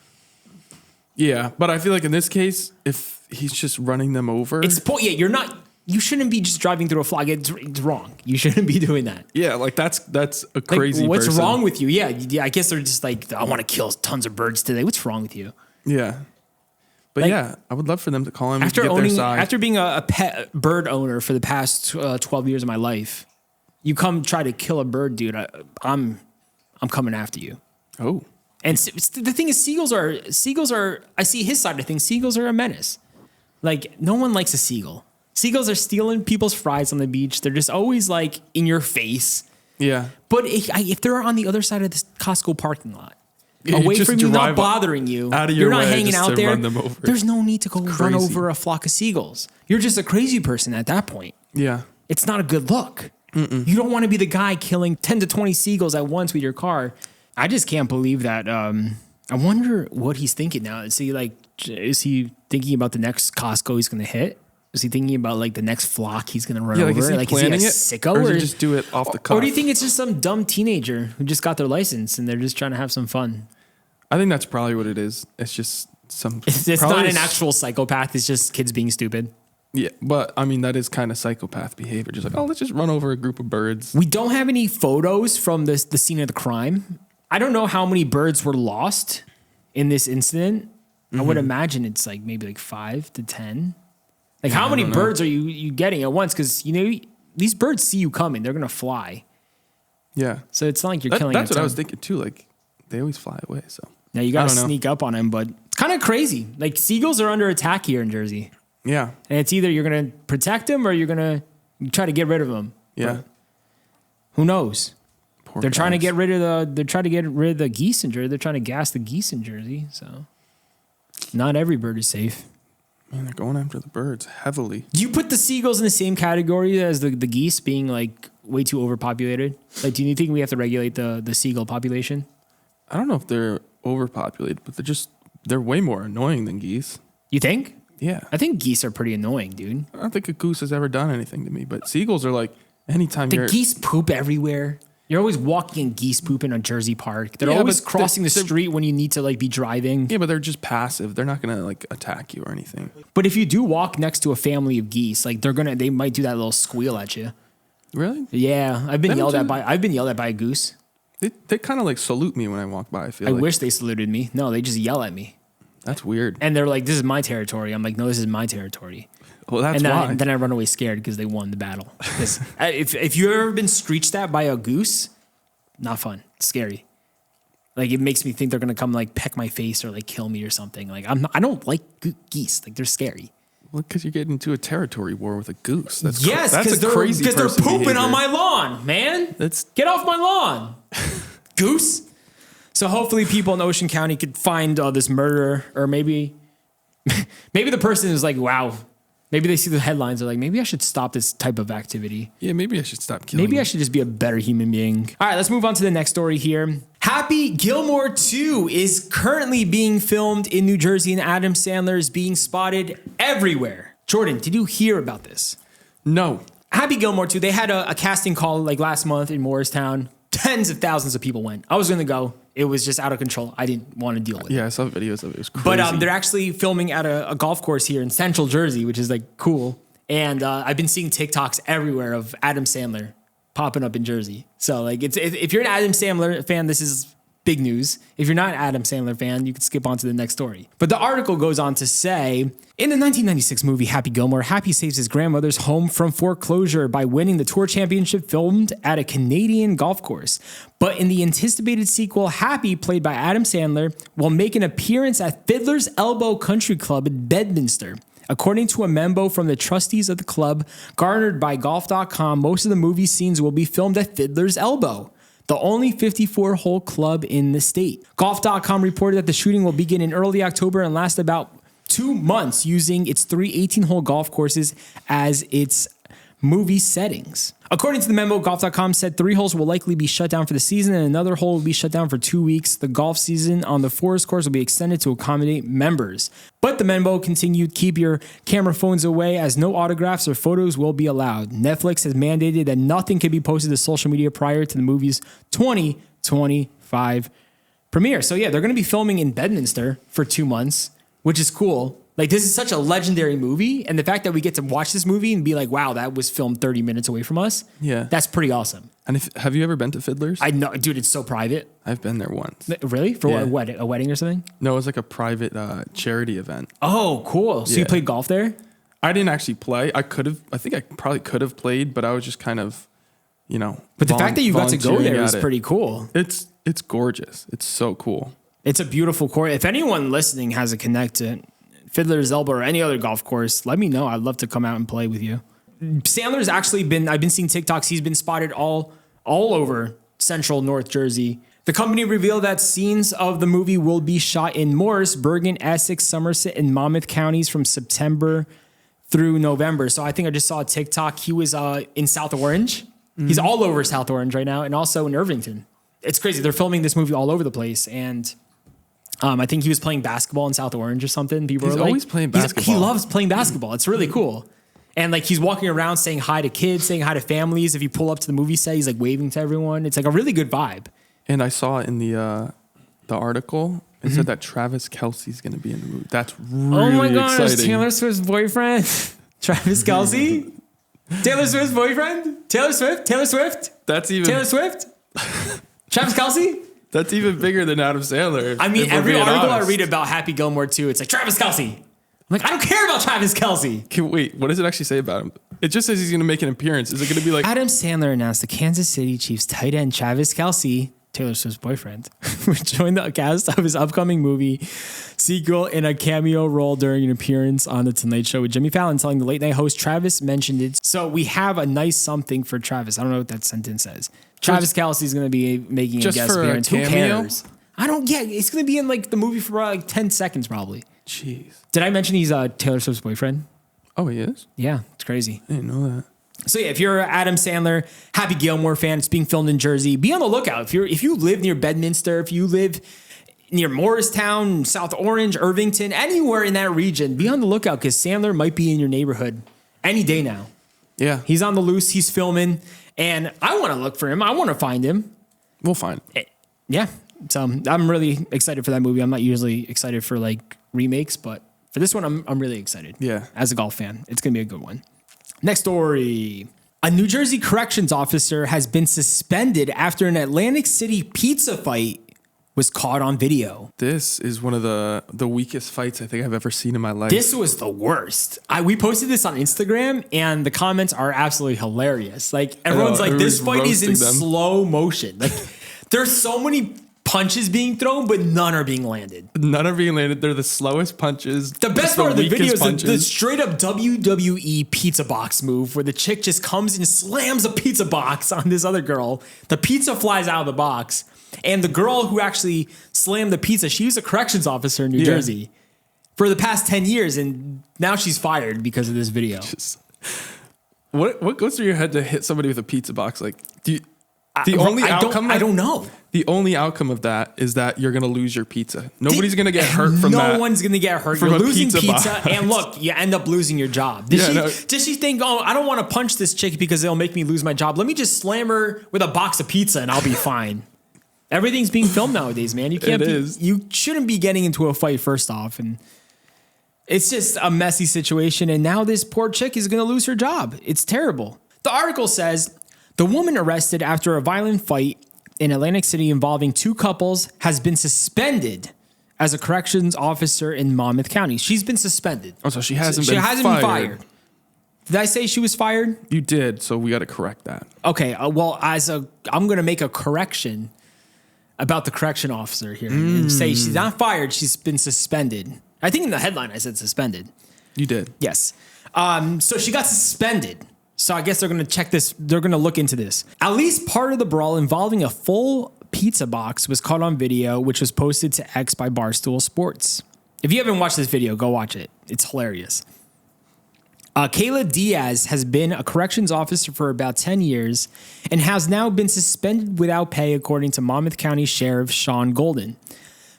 Yeah, but I feel like in this case, if he's just running them over, you shouldn't be just driving through a flock. It's wrong. You shouldn't be doing that. Yeah, like that's a crazy what's person. wrong with you? Yeah, I guess they're just like, I want to kill tons of birds today. What's wrong with you? Yeah. But I would love for them to call him after being a pet bird owner for the past 12 years of my life. You come try to kill a bird, dude. I'm coming after you. Oh. And the thing is, seagulls are. I see his side of things. Seagulls are a menace. Like, no one likes a seagull. Seagulls are stealing people's fries on the beach. They're just always like in your face. Yeah. But if they're on the other side of this Costco parking lot, away from you, not bothering you, out of you're your not way hanging just out to there. run them over. There's no need to go run Crazy. over a flock of seagulls. You're just a crazy person at that point. Yeah. It's not a good look. You don't want to be the guy killing 10 to 20 seagulls at once with your car. I just can't believe that. I wonder what he's thinking now. Is he thinking about the next Costco he's going to hit? Is he thinking about like the next flock he's gonna run Yeah, over? like, is he planning a it? sicko, Or does he just do it off the cuff? Or do you think it's just some dumb teenager who just got their license and they're just trying to have some fun? I think that's probably what it is. It's just some. It's probably not an actual psychopath. It's just kids being stupid. Yeah, but I mean that is kind of psychopath behavior. Just like, oh, let's just run over a group of birds. We don't have any photos from the scene of the crime. I don't know how many birds were lost in this incident. I would imagine it's like maybe like 5 to 10. Like how many birds are you getting at once? Because these birds see you coming; they're gonna fly. Yeah, So it's not like you're killing. that's a what I ton. was thinking too. Like they always fly away. So Now you gotta sneak up on them, but it's kind of crazy. Like seagulls are under attack here in Jersey, yeah, and it's either you're gonna protect them or you're gonna try to get rid of them. yeah. But who knows? Poor They're trying to guys. get rid of the geese in Jersey. They're trying to gas the geese in Jersey. So not every bird is safe. Man, they're going after the birds heavily. Do you put the seagulls in the same category as the geese being like way too overpopulated? Like, do you think we have to regulate the seagull population? I don't know if they're overpopulated, but they're way more annoying than geese. You think? Yeah, I think geese are pretty annoying, dude. I don't think a goose has ever done anything to me, but seagulls are like anytime The you're. geese poop everywhere. You're always walking in geese poop in a Jersey park. They're Yeah, always but crossing the they're- street when you need to like be driving. Yeah, but they're just passive. They're not gonna like attack you or anything. But if you do walk next to a family of geese, like they might do that little squeal at you. Really? Yeah, I've been They yelled don't at do- by I've been yelled at by a goose. They kind of like salute me when I walk by. I feel I like wish they saluted me. No, they just yell at me. that's weird. And they're like, "This is my territory." I'm like, "No, this is my territory." Well, that's and then why. then I run away scared because they won the battle. 'Cause if you've ever been screeched at by a goose, not fun. It's scary. Like it makes me think they're gonna come like peck my face or like kill me or something. Like I don't like geese. Like they're scary. Well, because you get into a territory war with a goose. That's Yes, that's because a crazy they're person pooping behavior. on my lawn, man. That's Get off my lawn, goose. So hopefully people in Ocean County could find this murderer, or maybe the person is like, wow. Maybe they see the headlines. They're like, maybe I should stop this type of activity. yeah. Maybe I should stop killing. Maybe you. I should just be a better human being. All right, let's move on to the next story here. Happy Gilmore 2 is currently being filmed in New Jersey, and Adam Sandler is being spotted everywhere. Jordan, did you hear about this? No. Happy Gilmore 2, they had a casting call like last month in Morristown. Tens of thousands of people went. I was going to go. It was just out of control. I didn't want to deal with it. Yeah, I saw videos of it. It was crazy. But they're actually filming at a golf course here in Central Jersey, which is like cool. And I've been seeing TikToks everywhere of Adam Sandler popping up in Jersey. So like, if you're an Adam Sandler fan, this is big news. If you're not an Adam Sandler fan, you can skip on to the next story. But the article goes on to say, in the 1996 movie Happy Gilmore, Happy saves his grandmother's home from foreclosure by winning the tour championship filmed at a Canadian golf course. But in the anticipated sequel, Happy, played by Adam Sandler, will make an appearance at Fiddler's Elbow Country Club in Bedminster. According to a memo from the trustees of the club, garnered by golf.com, most of the movie scenes will be filmed at Fiddler's Elbow, the only 54-hole club in the state. Golf.com reported that the shooting will begin in early October and last about 2 months, using its 3 18-hole golf courses as its movie settings. According to the memo, golf.com said 3 holes will likely be shut down for the season and another hole will be shut down for 2 weeks. The golf season on the Forest course will be extended to accommodate members. But the memo continued, keep your camera phones away as no autographs or photos will be allowed. Netflix has mandated that nothing can be posted to social media prior to the movie's 2025 premiere. So yeah, they're going to be filming in Bedminster for 2 months, which is cool. Like, this is such a legendary movie, and the fact that we get to watch this movie and be like, wow, that was filmed 30 minutes away from us, Yeah. that's pretty awesome. And have you ever been to Fiddler's? I know, dude, it's so private. I've been there once. Really? For Yeah. a wedding or something? No, it was like a private charity event. Oh, cool. So you Yeah. played golf there? I didn't actually play. I think I probably could have played, but I was just kind of, But the fact that you got to go volunteering there at is it. pretty cool. It's gorgeous. It's so cool. It's a beautiful course. If anyone listening has a connect to Fiddler's Elbow or any other golf course, let me know. I'd love to come out and play with you. Sandler's actually I've been seeing TikToks. He's been spotted all over central North Jersey. The company revealed that scenes of the movie will be shot in Morris, Bergen, Essex, Somerset, and Monmouth counties from September through November. So I think I just saw a TikTok. He was in South Orange. He's all over South Orange right now, and also in Irvington. It's crazy. They're filming this movie all over the place, and I think he was playing basketball in South Orange or something. People He's were like, always playing basketball. He loves playing basketball. It's really cool. And like he's walking around saying hi to kids, saying hi to families. If you pull up to the movie set, he's like waving to everyone. It's like a really good vibe. And I saw in the article, it said that Travis Kelce's going to be in the movie. That's really Oh my gosh, exciting. Taylor Swift's boyfriend, Travis Kelce. Taylor Swift's boyfriend, Taylor Swift. That's even Taylor Swift. Travis Kelce. That's even bigger than Adam Sandler. I mean, if we're every being article honest. I read about Happy Gilmore too, it's like Travis Kelce. I'm like, I don't care about Travis Kelce. Wait, what does it actually say about him? It just says he's going to make an appearance. Is it going to be like Adam Sandler announced the Kansas City Chiefs tight end Travis Kelce, Taylor Swift's boyfriend, would join the cast of his upcoming movie sequel in a cameo role during an appearance on The Tonight Show with Jimmy Fallon, telling the late night host Travis mentioned it. So we have a nice something for Travis. I don't know what that sentence says. Travis Kelce is going to be making a Just guest for a appearance. Who cameo? cares? I don't. Yeah, it's going to be in like the movie for like 10 seconds probably. Jeez. Did I mention he's Taylor Swift's boyfriend? Oh, he is? Yeah, it's crazy. I didn't know that. So yeah, if you're an Adam Sandler, Happy Gilmore fan, it's being filmed in Jersey. Be on the lookout. If you live near Bedminster, if you live near Morristown, South Orange, Irvington, anywhere in that region, be on the lookout because Sandler might be in your neighborhood any day now. Yeah. He's on the loose. He's filming, and I want to look for him. I want to find him. We'll find. Yeah. So I'm really excited for that movie. I'm not usually excited for like remakes, but for this one, I'm really excited. Yeah. As a golf fan, it's gonna be a good one. Next story. A New Jersey corrections officer has been suspended after an Atlantic City pizza fight was caught on video. This is one of the weakest fights I think I've ever seen in my life. This was the worst. We posted this on Instagram and the comments are absolutely hilarious. Like everyone's like, this fight is in roasting them. slow motion. Like there's so many punches being thrown, but none are being landed. None are being landed. They're the slowest punches. The best Just part of the weakest video is the punches. straight up WWE pizza box move where the chick just comes and slams a pizza box on this other girl. The pizza flies out of the box. And the girl who actually slammed the pizza, she was a corrections officer in New Jersey for the past 10 years. And now she's fired because of this video. What goes through your head to hit somebody with a pizza box? Like, I don't know. The only outcome of that is that you're going to lose your pizza. Nobody's going to get hurt from that. No one's going to get hurt. From You're a losing pizza pizza. box. And look, you end up losing your job. Did she think, oh, I don't want to punch this chick because it'll make me lose my job. Let me just slam her with a box of pizza and I'll be fine. Everything's being filmed nowadays, man. You shouldn't be getting into a fight first off. And it's just a messy situation. And now this poor chick is going to lose her job. It's terrible. The article says the woman arrested after a violent fight in Atlantic City involving two couples has been suspended as a corrections officer in Monmouth County. She's been suspended. Oh, so she hasn't She been hasn't fired. been fired. Did I say she was fired? You did, so we got to correct that. Okay. Well, I'm going to make a correction about the correction officer here and say she's not fired. She's been suspended. I think in the headline I said suspended. You did. Yes. So she got suspended. So I guess they're going to check this. They're going to look into this. At least part of the brawl involving a full pizza box was caught on video, which was posted to X by Barstool Sports. If you haven't watched this video, go watch it. It's hilarious. Kayla Diaz has been a corrections officer for about 10 years and has now been suspended without pay, according to Monmouth County Sheriff Sean Golden.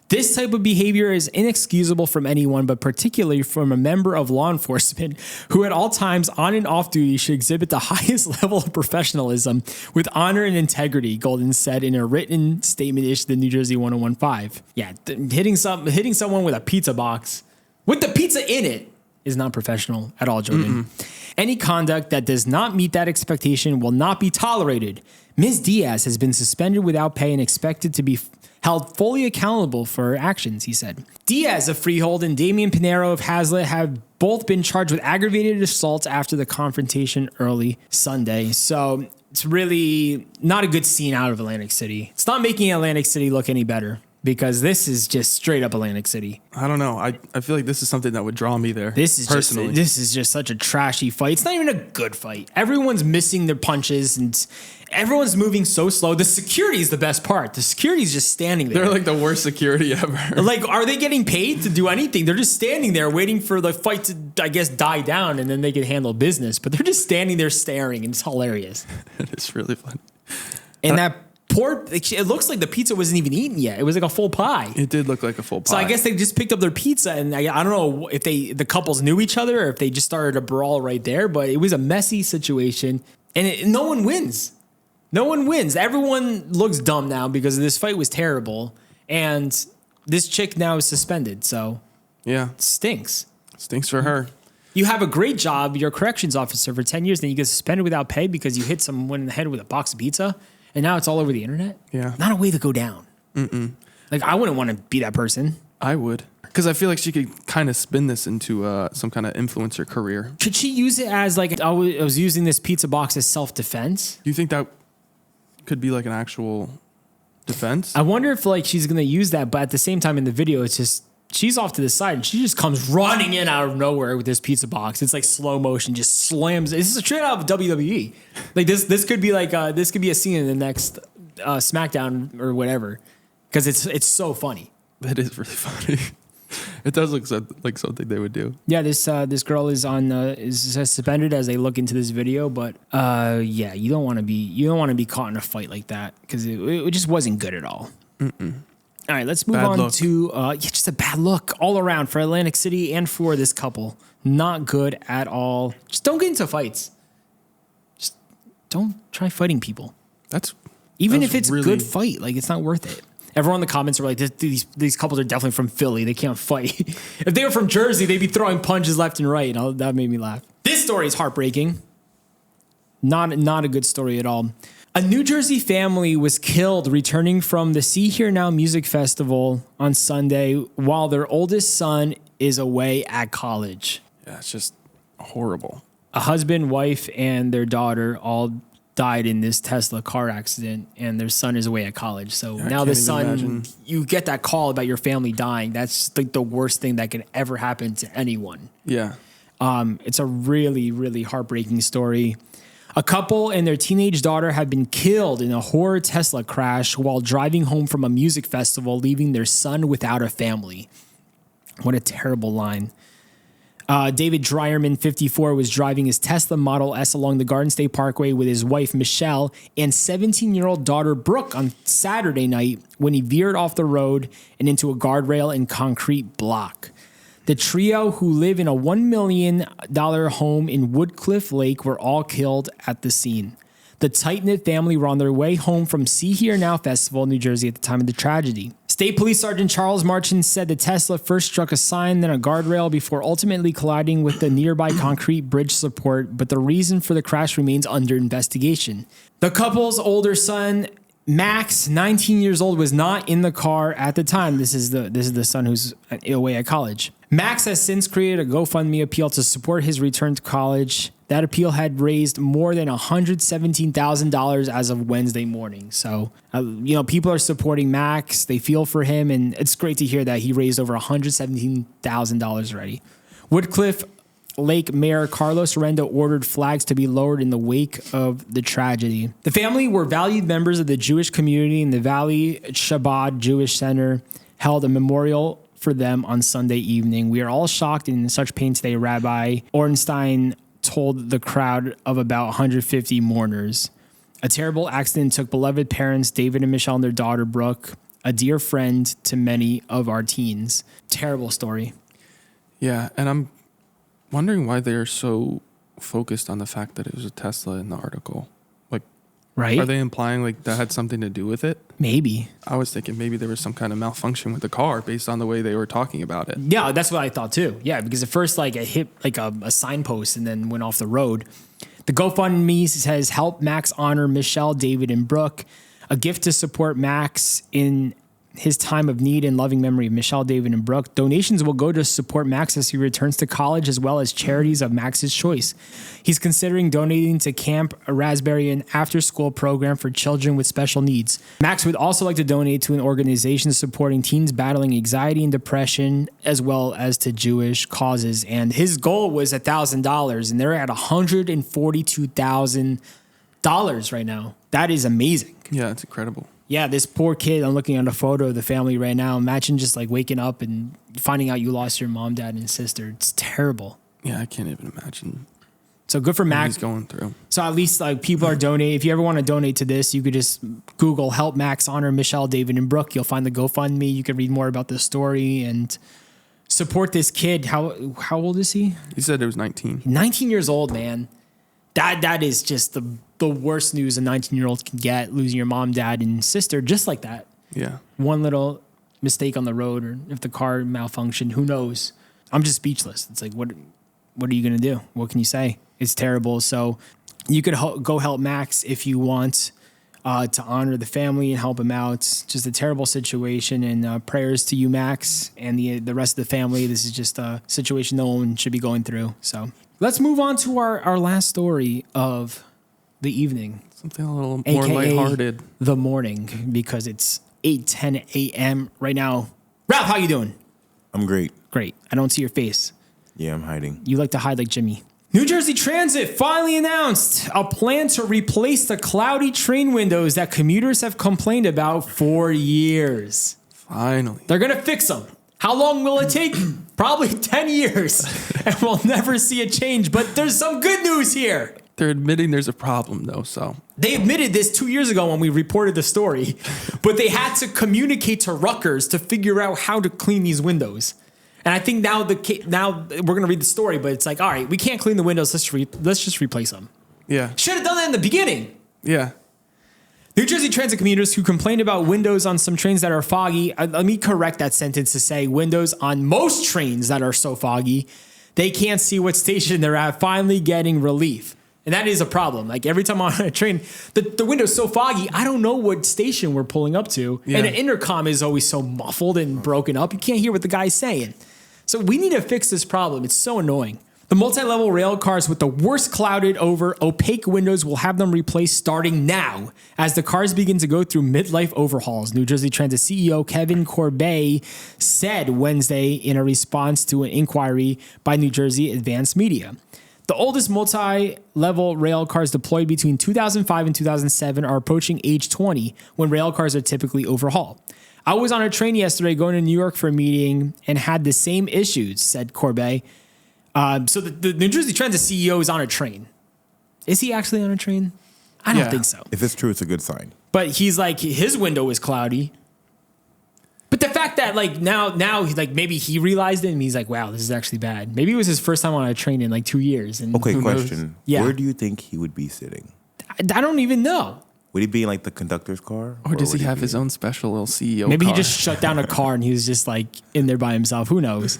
This type of behavior is inexcusable from anyone, but particularly from a member of law enforcement who at all times on and off duty should exhibit the highest level of professionalism with honor and integrity, Golden said in a written statement issued to New Jersey 1015. Yeah, hitting someone with a pizza box with the pizza in it is not professional at all, Jordan. Any conduct that does not meet that expectation will not be tolerated. Ms. Diaz has been suspended without pay and expected to be held fully accountable for her actions, he said. Diaz of Freehold and Damian Pinero of Hazlitt have both been charged with aggravated assault after the confrontation early Sunday. So it's really not a good scene out of Atlantic City. It's not making Atlantic City look any better because this is just straight up Atlantic City. I don't know. I feel like this is something that would draw me there. This is personally. this is just such a trashy fight. It's not even a good fight. Everyone's missing their punches and everyone's moving so slow. The security is the best part. The security is just standing there. They're like the worst security ever. Like, are they getting paid to do anything? They're just standing there waiting for the fight to, I guess, die down and then they can handle business. But they're just standing there staring and it's hilarious. It is really fun. And that it looks like the pizza wasn't even eaten yet. It was like a full pie. It did look like a full pie. So I guess they just picked up their pizza, and I don't know if the couples knew each other or if they just started a brawl right there. But it was a messy situation, and no one wins. No one wins. Everyone looks dumb now because this fight was terrible, and this chick now is suspended. So yeah, it stinks. Stinks for her. You have a great job. You're a corrections officer for 10 years, then you get suspended without pay because you hit someone in the head with a box of pizza, and now it's all over the internet. Yeah. Not a way to go down. Like, I wouldn't want to be that person. I would. Because I feel like she could kind of spin this into some kind of influencer career. Should she use it as, like, I was using this pizza box as self-defense? Do you think that could be like an actual defense? I wonder if, like, she's going to use that, but at the same time in the video, it's just, she's off to the side and she just comes running in out of nowhere with this pizza box. It's like slow motion, just slams. This is straight out of WWE. Like this could be like this could be a scene in the next SmackDown or whatever, because it's so funny. That is really funny. It does look like something they would do. Yeah, this girl is suspended as they look into this video, but yeah, you don't want to be caught in a fight like that because it just wasn't good at all. All right, let's move on to just a bad look all around for Atlantic City and for this couple. Not good at all. Just don't get into fights. Just don't try fighting people. Even if it's a good fight, like it's not worth it. Everyone in the comments are like, these couples are definitely from Philly. They can't fight. If they were from Jersey, they'd be throwing punches left and right. That made me laugh. This story is heartbreaking. Not a good story at all. A New Jersey family was killed returning from the See Here Now music festival on Sunday while their oldest son is away at college. Yeah, it's just horrible. A husband, wife, and their daughter all died in this Tesla car accident, and their son is away at college. So now the son, you get that call about your family dying. That's like the worst thing that can ever happen to anyone. Yeah. It's a really, really heartbreaking story. A couple and their teenage daughter have been killed in a horror Tesla crash while driving home from a music festival, leaving their son without a family. What a terrible line. David Dreyerman, 54, was driving his Tesla Model S along the Garden State Parkway with his wife, Michelle, and 17-year-old daughter, Brooke, on Saturday night when he veered off the road and into a guardrail and concrete block. The trio, who live in a $1 million home in Woodcliff Lake, were all killed at the scene. The tight-knit family were on their way home from See Here Now Festival in New Jersey at the time of the tragedy. State Police Sergeant Charles Marchand said the Tesla first struck a sign, then a guardrail, before ultimately colliding with the nearby concrete bridge support, but the reason for the crash remains under investigation. The couple's older son, Max, 19 years old, was not in the car at the time. This is the son who's away at college. Max has since created a GoFundMe appeal to support his return to college. That appeal had raised more than $117,000 as of Wednesday morning. So, people are supporting Max. They feel for him, and it's great to hear that he raised over $117,000 already. Woodcliff Lake Mayor Carlos Renda ordered flags to be lowered in the wake of the tragedy. The family were valued members of the Jewish community, and the Valley Shabbat Jewish Center held a memorial for them on Sunday evening. We are all shocked and in such pain today, Rabbi Ornstein told the crowd of about 150 mourners. A terrible accident took beloved parents David and Michelle and their daughter Brooke, a dear friend to many of our teens. Terrible story. Yeah, and I'm wondering why they're so focused on the fact that it was a Tesla in the article. Like, right? Are they implying like that had something to do with it? Maybe. I was thinking maybe there was some kind of malfunction with the car based on the way they were talking about it. Yeah, that's what I thought too. Yeah, because at first it hit like a signpost and then went off the road. The GoFundMe says help Max honor Michelle, David, and Brooke. A gift to support Max in his time of need and loving memory of Michelle, David, and Brooke. Donations will go to support Max as he returns to college, as well as charities of Max's choice. He's considering donating to Camp Raspberry, an after-school program for children with special needs. Max would also like to donate to an organization supporting teens battling anxiety and depression, as well as to Jewish causes. And his goal was $1,000, and they're at $142,000 right now. That is amazing. Yeah, it's incredible. Yeah, this poor kid, I'm looking at a photo of the family right now. Imagine just like waking up and finding out you lost your mom, dad, and sister. It's terrible. Yeah, I can't even imagine So good for Max. He's going through. So at least like people are donating. If you ever want to donate to this, you could just Google "Help Max Honor Michelle, David, and Brooke." You'll find the GoFundMe. You can read more about this story and support this kid. How old is he? He said it was 19. 19 years old, man. That is just the worst news a 19-year-old can get, losing your mom, dad, and sister just like that. Yeah. One little mistake on the road, or if the car malfunctioned, who knows? I'm just speechless. It's like, what are you going to do? What can you say? It's terrible. So you could go help Max if you want to honor the family and help him out. It's just a terrible situation, and prayers to you, Max, and the rest of the family. This is just a situation no one should be going through. So let's move on to our last story of the evening. Something a little more AKA lighthearted. The morning, because it's 8:10 a.m. right now. Ralph, how you doing? I'm great. Great. I don't see your face. Yeah, I'm hiding. You like to hide like Jimmy. New Jersey Transit finally announced a plan to replace the cloudy train windows that commuters have complained about for years. Finally. They're going to fix them. How long will it take? Probably 10 years. And we'll never see a change. But there's some good news here. They're admitting there's a problem, though, so. They admitted this 2 years ago when we reported the story, but they had to communicate to Rutgers to figure out how to clean these windows. And I think now we're going to read the story, but it's like, all right, we can't clean the windows. Let's just replace them. Yeah. Should have done that in the beginning. Yeah. New Jersey Transit commuters who complained about windows on some trains that are foggy. Let me correct that sentence to say windows on most trains that are so foggy, they can't see what station they're at, finally getting relief. And that is a problem. Like every time I'm on a train, the window's so foggy, I don't know what station we're pulling up to. Yeah. And an intercom is always so muffled and broken up. You can't hear what the guy's saying. So we need to fix this problem. It's so annoying. The multi-level rail cars with the worst clouded over opaque windows will have them replaced starting now as the cars begin to go through midlife overhauls. New Jersey Transit CEO Kevin Corbet said Wednesday in a response to an inquiry by New Jersey Advanced Media. The oldest multi-level rail cars deployed between 2005 and 2007 are approaching age 20 when rail cars are typically overhauled. I was on a train yesterday going to New York for a meeting and had the same issues, said Corbet. So the New Jersey Transit CEO is on a train. Is he actually on a train? I don't think so. If it's true, it's a good sign. But he's like, his window is cloudy. But the fact that like now like maybe he realized it and he's like, wow, this is actually bad. Maybe it was his first time on a train in like 2 years. And Okay, Who question. knows? Yeah. Where do you think he would be sitting? I don't even know. Would he be in like the conductor's car? Or does would he have be- his own special little CEO Maybe car? he just shut down a car and he was just like in there by himself. Who knows?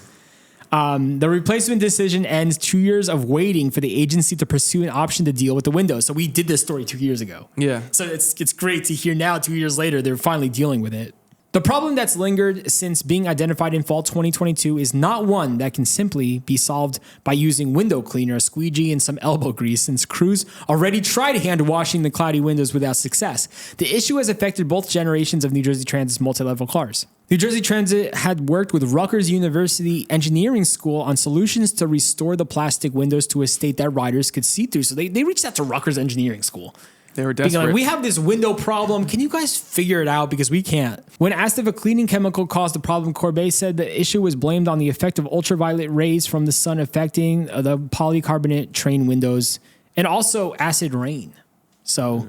The replacement decision ends 2 years of waiting for the agency to pursue an option to deal with the window. So we did this story 2 years ago. Yeah. So it's great to hear now, 2 years later, they're finally dealing with it. The problem that's lingered since being identified in fall 2022 is not one that can simply be solved by using window cleaner, a squeegee, and some elbow grease, since crews already tried hand washing the cloudy windows without success. The issue has affected both generations of New Jersey Transit's multi-level cars. New Jersey Transit had worked with Rutgers University Engineering School on solutions to restore the plastic windows to a state that riders could see through. So they reached out to Rutgers Engineering School. They were Being desperate. like, we have this window problem. Can you guys figure it out? Because we can't. When asked if a cleaning chemical caused the problem, Corbet said the issue was blamed on the effect of ultraviolet rays from the sun affecting the polycarbonate train windows and also acid rain. So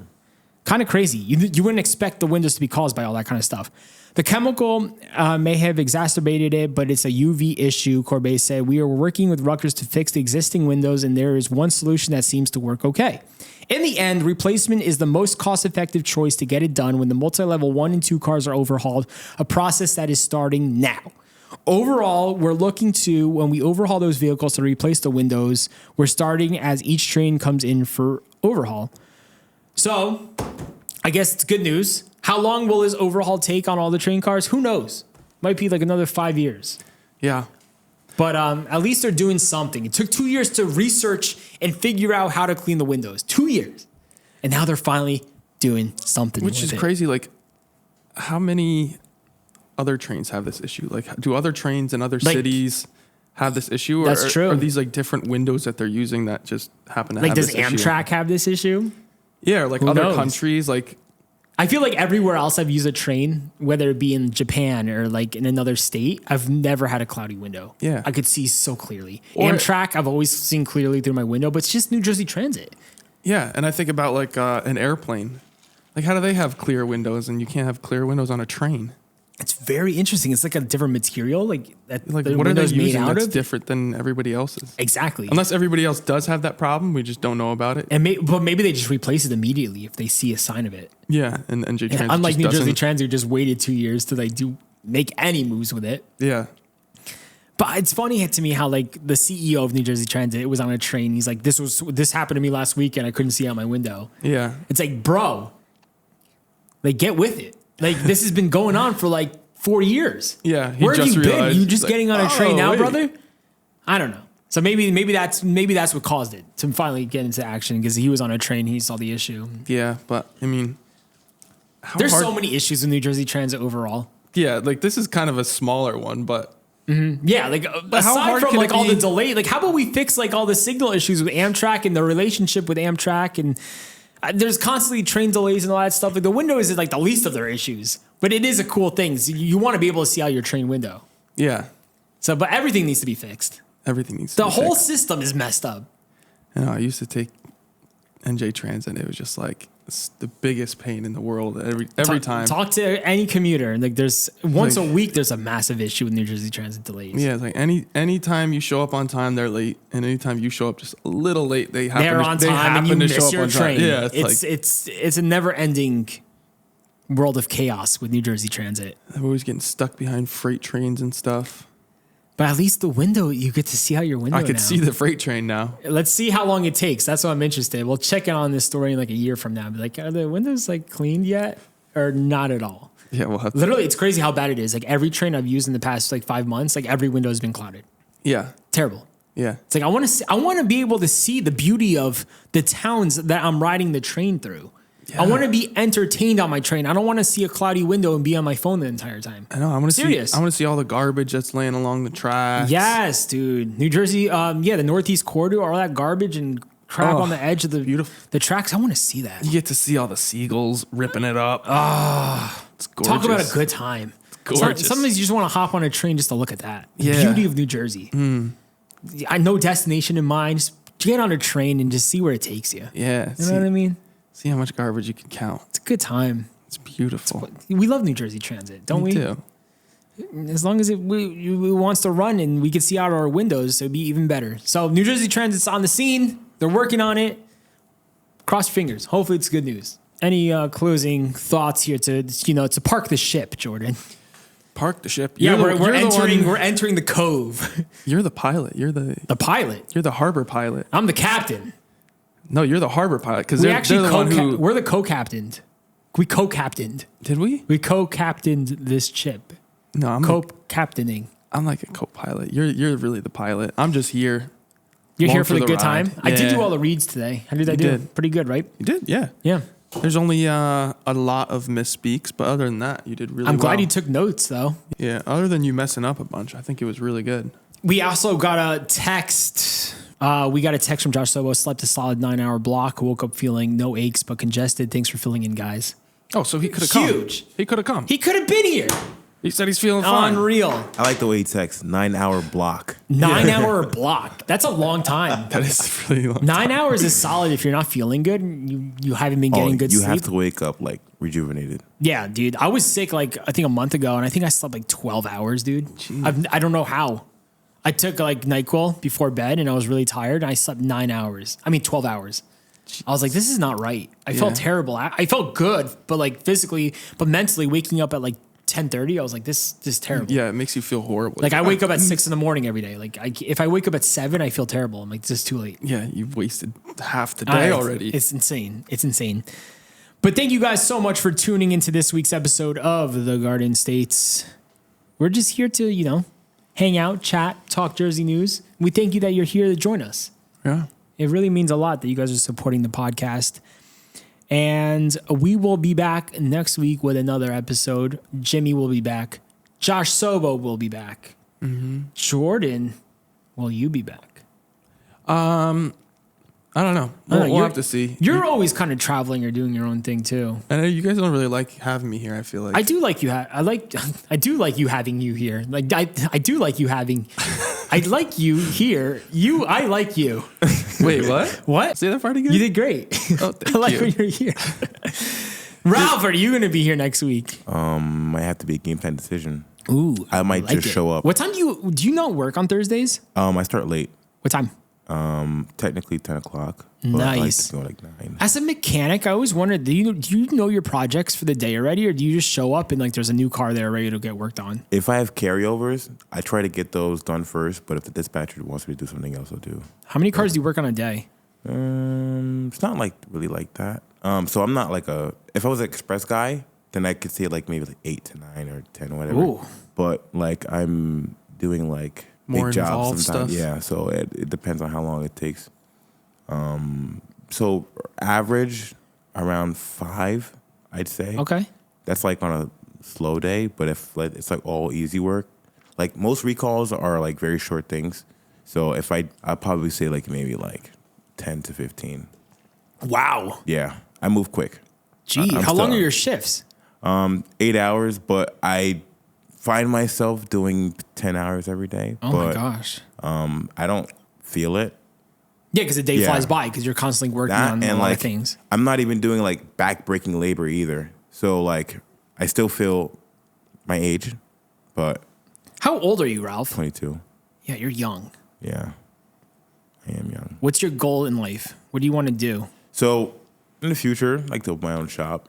kind of crazy. You wouldn't expect the windows to be caused by all that kind of stuff. The chemical may have exacerbated it, but it's a UV issue, Corbet said. We are working with Rutgers to fix the existing windows, and there is one solution that seems to work okay. In the end, replacement is the most cost-effective choice to get it done when the multi-level 1 and 2 cars are overhauled, a process that is starting now. Overall, we're looking to, when we overhaul those vehicles to replace the windows, we're starting as each train comes in for overhaul. So, I guess it's good news. How long will this overhaul take on all the train cars? Who knows? Might be like another 5 years. Yeah. But at least they're doing something. It took 2 years to research and figure out how to clean the windows. 2 years. And now they're finally doing something Which with is it. crazy. Like, how many other trains have this issue? Like, do other trains in other cities have this issue? Or That's true. Are these like different windows that they're using that just happen to Like, have does this issue? Amtrak have this issue? Yeah, or like Who other knows? countries. Like, I feel like everywhere else I've used a train, whether it be in Japan or like in another state, I've never had a cloudy window. Yeah. I could see so clearly. Or- Amtrak, I've always seen clearly through my window, but it's just New Jersey Transit. Yeah, and I think about like an airplane. Like, how do they have clear windows and you can't have clear windows on a train? It's very interesting. It's like a different material, like that. Like, the what are they window's made using out that's of? different than everybody else's? Exactly. Unless everybody else does have that problem, we just don't know about it. But maybe they just replace it immediately if they see a sign of it. Yeah, and NJ Transit Unlike just New Jersey doesn't- Transit, who just waited 2 years to like make any moves with it. Yeah, But it's funny to me how like the CEO of New Jersey Transit was on a train. He's like, this happened to me last week and I couldn't see out my window. yeah. It's like, bro, like get with it. Like this has been going on for like 4 years. Yeah, he Where have just you been? realized. You just He's getting like, on a train "Oh, now, wait." brother? I don't know. So maybe that's what caused it to finally get into action because he was on a train. He saw the issue. Yeah, but I mean, how There's hard- so many issues with New Jersey Transit overall. Yeah, like this is kind of a smaller one, but Yeah, like how aside hard from can like it all the be? delay, like how about we fix like all the signal issues with Amtrak and the relationship with Amtrak and there's constantly train delays and all that stuff. Like the window is like the least of their issues, but it is a cool thing. So you want to be able to see out your train window. yeah, So, but everything needs to be fixed. everything needs to The be whole fixed. system is messed up. You know, I used to take NJ Transit. It was just like it's the biggest pain in the world every time. Talk to any commuter. Like there's once Like- a week, there's a massive issue with New Jersey Transit delays. Yeah, it's like any time you show up on time, they're late, and anytime you show up just a little late, they happen They're to, on they time and happen you to miss show up your on train. time. Yeah, It's a never ending world of chaos with New Jersey Transit. I'm always getting stuck behind freight trains and stuff. But at least the window, you get to see out your window. I could now. see the freight train now. Let's see how long it takes. That's what I'm interested. We'll check in on this story in like a year from now. Be like, are the windows like cleaned yet, or not at all? Yeah, we'll have to. Literally, it's crazy how bad it is. Like every train I've used in the past like 5 months, like every window has been clouded. Yeah, Terrible. yeah, It's like I want to be able to see the beauty of the towns that I'm riding the train through. I want to be entertained on my train. I don't want to see a cloudy window and be on my phone the entire time. I know. I want to see. Serious. I want to see all the garbage that's laying along the tracks. Yes, dude. New Jersey, the Northeast corridor, all that garbage and crap Oh, on the edge of the beautiful. the tracks. I want to see that. You get to see all the seagulls ripping it up. It's gorgeous. Talk about a good time. gorgeous. Sometimes you just want to hop on a train just to look at that. The Yeah. beauty of New Jersey. I no destination in mind. Just get on a train and just see where it takes you. Yeah. You know what I mean? See how much garbage you can count. It's a good time. It's beautiful. We love New Jersey Transit, don't Me we? too. As long as it wants to run and we can see out our windows, it'd be even better. So New Jersey Transit's on the scene. They're working on it. Cross your fingers. Hopefully it's good news. Any closing thoughts here to park the ship, Jordan? Park the ship. Yeah, You're the- we're you're the entering. one- We're entering the cove. You're the pilot. You're the pilot. You're the harbor pilot. I'm the captain. No, you're the harbor pilot because We they're actually the one who we're the co-captained. We co-captained. did we? We co-captained this ship. No, I'm Co-captaining. I'm like a co-pilot. You're really the pilot. I'm just here. You're Along here for the good ride. time. I did Yeah. do all the reads today. How did I You do? did. Pretty good, right? You did, yeah. Yeah. There's only a lot of misspeaks, but other than that, you did really well. I'm glad you took notes though. Yeah, other than you messing up a bunch, I think it was really good. We also got a text. We got a text from Josh Sobo. Slept a solid 9-hour block. Woke up feeling no aches but congested. Thanks for filling in, guys. Oh, so he could have come. Huge. He could have come. He could have been here. He said he's feeling fine. Unreal. I like the way he texts 9-hour block. 9-hour block. That's a long time. That is really long. 9 hours is solid if you're not feeling good. And you haven't been getting good you sleep. have to wake up like rejuvenated. Yeah, dude. I was sick like I think a month ago, and I think I slept like 12 hours, dude. I don't know how. I took like NyQuil before bed, and I was really tired. And I slept 9 hours. I mean 12 hours. I was like, this is not right. I felt terrible. I felt good, but like physically, but mentally, waking up at like 10:30, I was like, this is terrible. Yeah, it makes you feel horrible. Like I wake up at 6 in the morning every day. Like if I wake up at 7, I feel terrible. I'm like, this is too late. Yeah, you've wasted half the day already. It's insane. It's insane. But thank you guys so much for tuning into this week's episode of The Garden States. We're just here to, hang out, chat, talk Jersey news. We thank you that you're here to join us. Yeah. It really means a lot that you guys are supporting the podcast. And we will be back next week with another episode. Jimmy will be back. Josh Sobo will be back. Jordan, will you be back? I don't know. I don't know, We'll have to see. You're always kind of traveling or doing your own thing too. I know you guys don't really like having me here. I feel like I do like you. I do like you having you here. Like I do like you having. I like you here. I like you. Wait, what? What? Say that part again. You did great. Oh, thank I like you. when you're here. Ralph, are you going to be here next week? Might have to be a game time decision. Ooh, I might like just it. show up. What time do you not work on Thursdays? I start late. What time? Technically 10 o'clock. But I like Nice. to go like 9. As a mechanic, I always wondered, do you know your projects for the day already, or do you just show up and like there's a new car there ready to get worked on? If I have carryovers, I try to get those done first. But if the dispatcher wants me to do something else, I'll do. How many cars do you work on a day? It's not like really like that. So I'm not like if I was an express guy, then I could say like maybe like 8 to 9 or 10 or whatever. Ooh. But like I'm doing like More big jobs involved sometimes. stuff. Yeah. So it depends on how long it takes. So average around 5, I'd say. Okay. That's like on a slow day. But if like, it's like all easy work, like most recalls are like very short things. So if I'd probably say like maybe like 10 to 15. Wow. Yeah, I move quick. Gee, I'm how long still- are your shifts? 8 hours, but I find myself doing 10 hours every day. Oh but, my gosh. I don't feel it. Yeah, because the day Yeah. flies by because you're constantly working That on a and lot like of things. I'm not even doing like back-breaking labor either. So like I still feel my age, but How old are you, Ralph? 22. Yeah, you're young. Yeah, I am young. What's your goal in life? What do you want to do? So in the future, I'd like to open my own shop.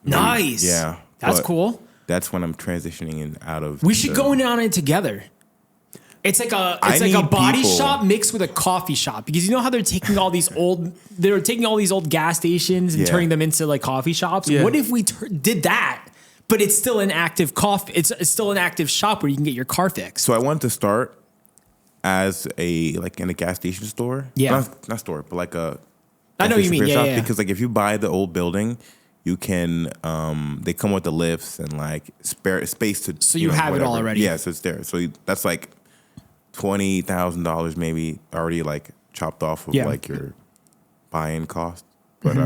Maybe- Nice. Yeah, That's but cool. That's when I'm transitioning in out of. We should the- go in on it together. It's like I a need body people. shop mixed with a coffee shop, because you know how they're taking all these old gas stations and Yeah. turning them into like coffee shops. Yeah. What if we did that, but it's still an active coffee? It's still an active shop where you can get your car fixed. So I wanted to start as in a gas station store. Yeah. Not store, but like a. I know what you gas mean. station Yeah, shop, yeah. Because like if you buy the old building, you can. They come with the lifts and like spare space to. So you have it all already. Yeah, so it's there. So that's like $20,000 maybe already like chopped off of Yeah. like your buy-in cost. But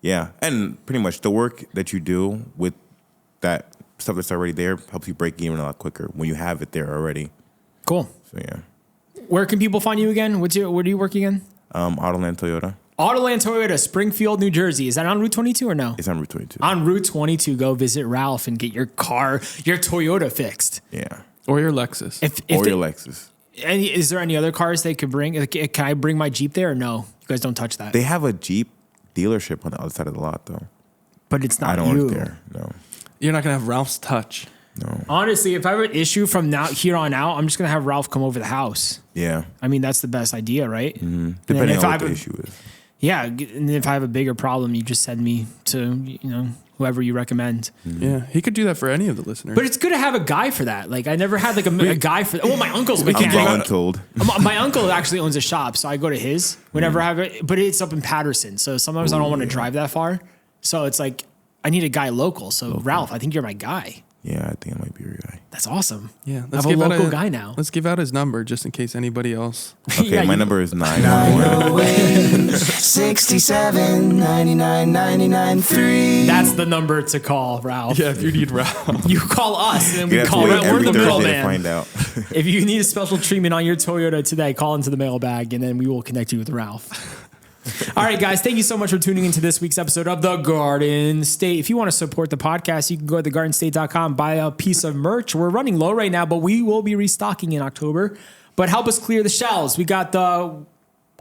yeah, and pretty much the work that you do with that stuff that's already there helps you break even a lot quicker when you have it there already. Cool. So yeah. Where can people find you again? Where do you work again? Autoland Toyota. Autoland Toyota, Springfield, New Jersey. Is that on Route 22 or no? It's on Route 22. On Route 22, go visit Ralph and get your Toyota fixed. Yeah. Or your Lexus. If Or they- your Lexus. is there any other cars they could bring? Like, can I bring my Jeep there or no? You guys don't touch that. They have a Jeep dealership on the other side of the lot though. But it's not I don't you. work there. No. You're not gonna have Ralph's touch. No. Honestly, if I have an issue from now here on out, I'm just gonna have Ralph come over the house. Yeah. I mean, that's the best idea, right? Mm-hmm. Depending on what the issue is. Yeah, and if I have a bigger problem, you just send me to whoever you recommend. Yeah, he could do that for any of the listeners. But it's good to have a guy for that. Like I never had like a guy for. Well, my uncle's a I'm mechanic. voluntold. My uncle actually owns a shop, so I go to his whenever I have it. But it's up in Patterson, so sometimes I don't want to drive that far. So it's like I need a guy local. So Ralph, I think you're my guy. Yeah, I think I might be your guy. That's awesome. yeah, I have a local guy now. Let's give out his number just in case anybody else. Okay, Yeah, my you- number is 911. 67 99 99 3. That's the number to call, Ralph. Yeah, if you need Ralph. You call us, and then we You have to call wait Ralph. We're every the Thursday to middleman. find out. If you need a special treatment on your Toyota today, call into the mailbag, and then we will connect you with Ralph. All right, guys, thank you so much for tuning into this week's episode of The Garden State. If you want to support the podcast, you can go to thegardenstate.com, buy a piece of merch. We're running low right now, but we will be restocking in October. But help us clear the shelves. We got the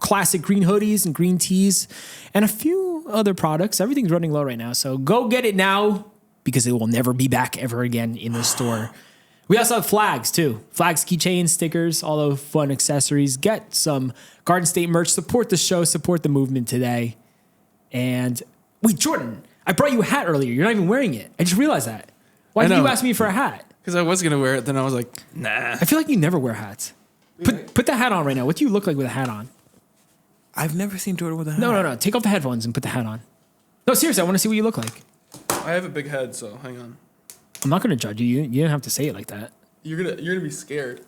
classic green hoodies and green tees and a few other products. Everything's running low right now, so go get it now because it will never be back ever again in the store. We also have flags too. Flags, keychains, stickers, all the fun accessories. Get some Garden State merch. Support the show. Support the movement today. And wait, Jordan, I brought you a hat earlier. You're not even wearing it. I just realized that. Why I did you know. ask me for a hat? Because I was gonna wear it, then I was like, nah. I feel like you never wear hats. Put the hat on right now. What do you look like with a hat on? I've never seen Jordan with a hat. No. Take off the headphones and put the hat on. No, seriously, I want to see what you look like. I have a big head, so hang on. I'm not going to judge you. You don't have to say it like that. You're gonna be scared.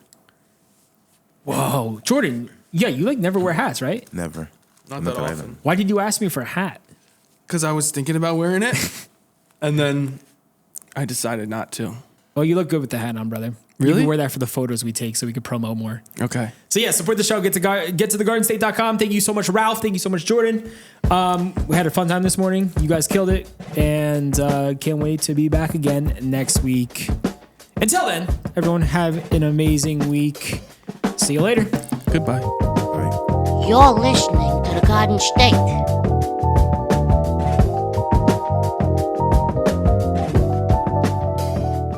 Whoa, Jordan. Yeah, you like never wear hats, right? Never. Not Not that that I often. know. Why did you ask me for a hat? Because I was thinking about wearing it, and then I decided not to. Well, you look good with the hat on, brother. You Really? can wear that for the photos we take so we could promo more. Okay. So yeah, support the show. Get to thegardenstate.com. Thank you so much, Ralph. Thank you so much, Jordan. We had a fun time this morning. You guys killed it, and can't wait to be back again next week. Until then, everyone have an amazing week. See you later. Goodbye. All right. You're listening to the Garden State.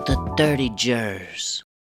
The Dirty Jers.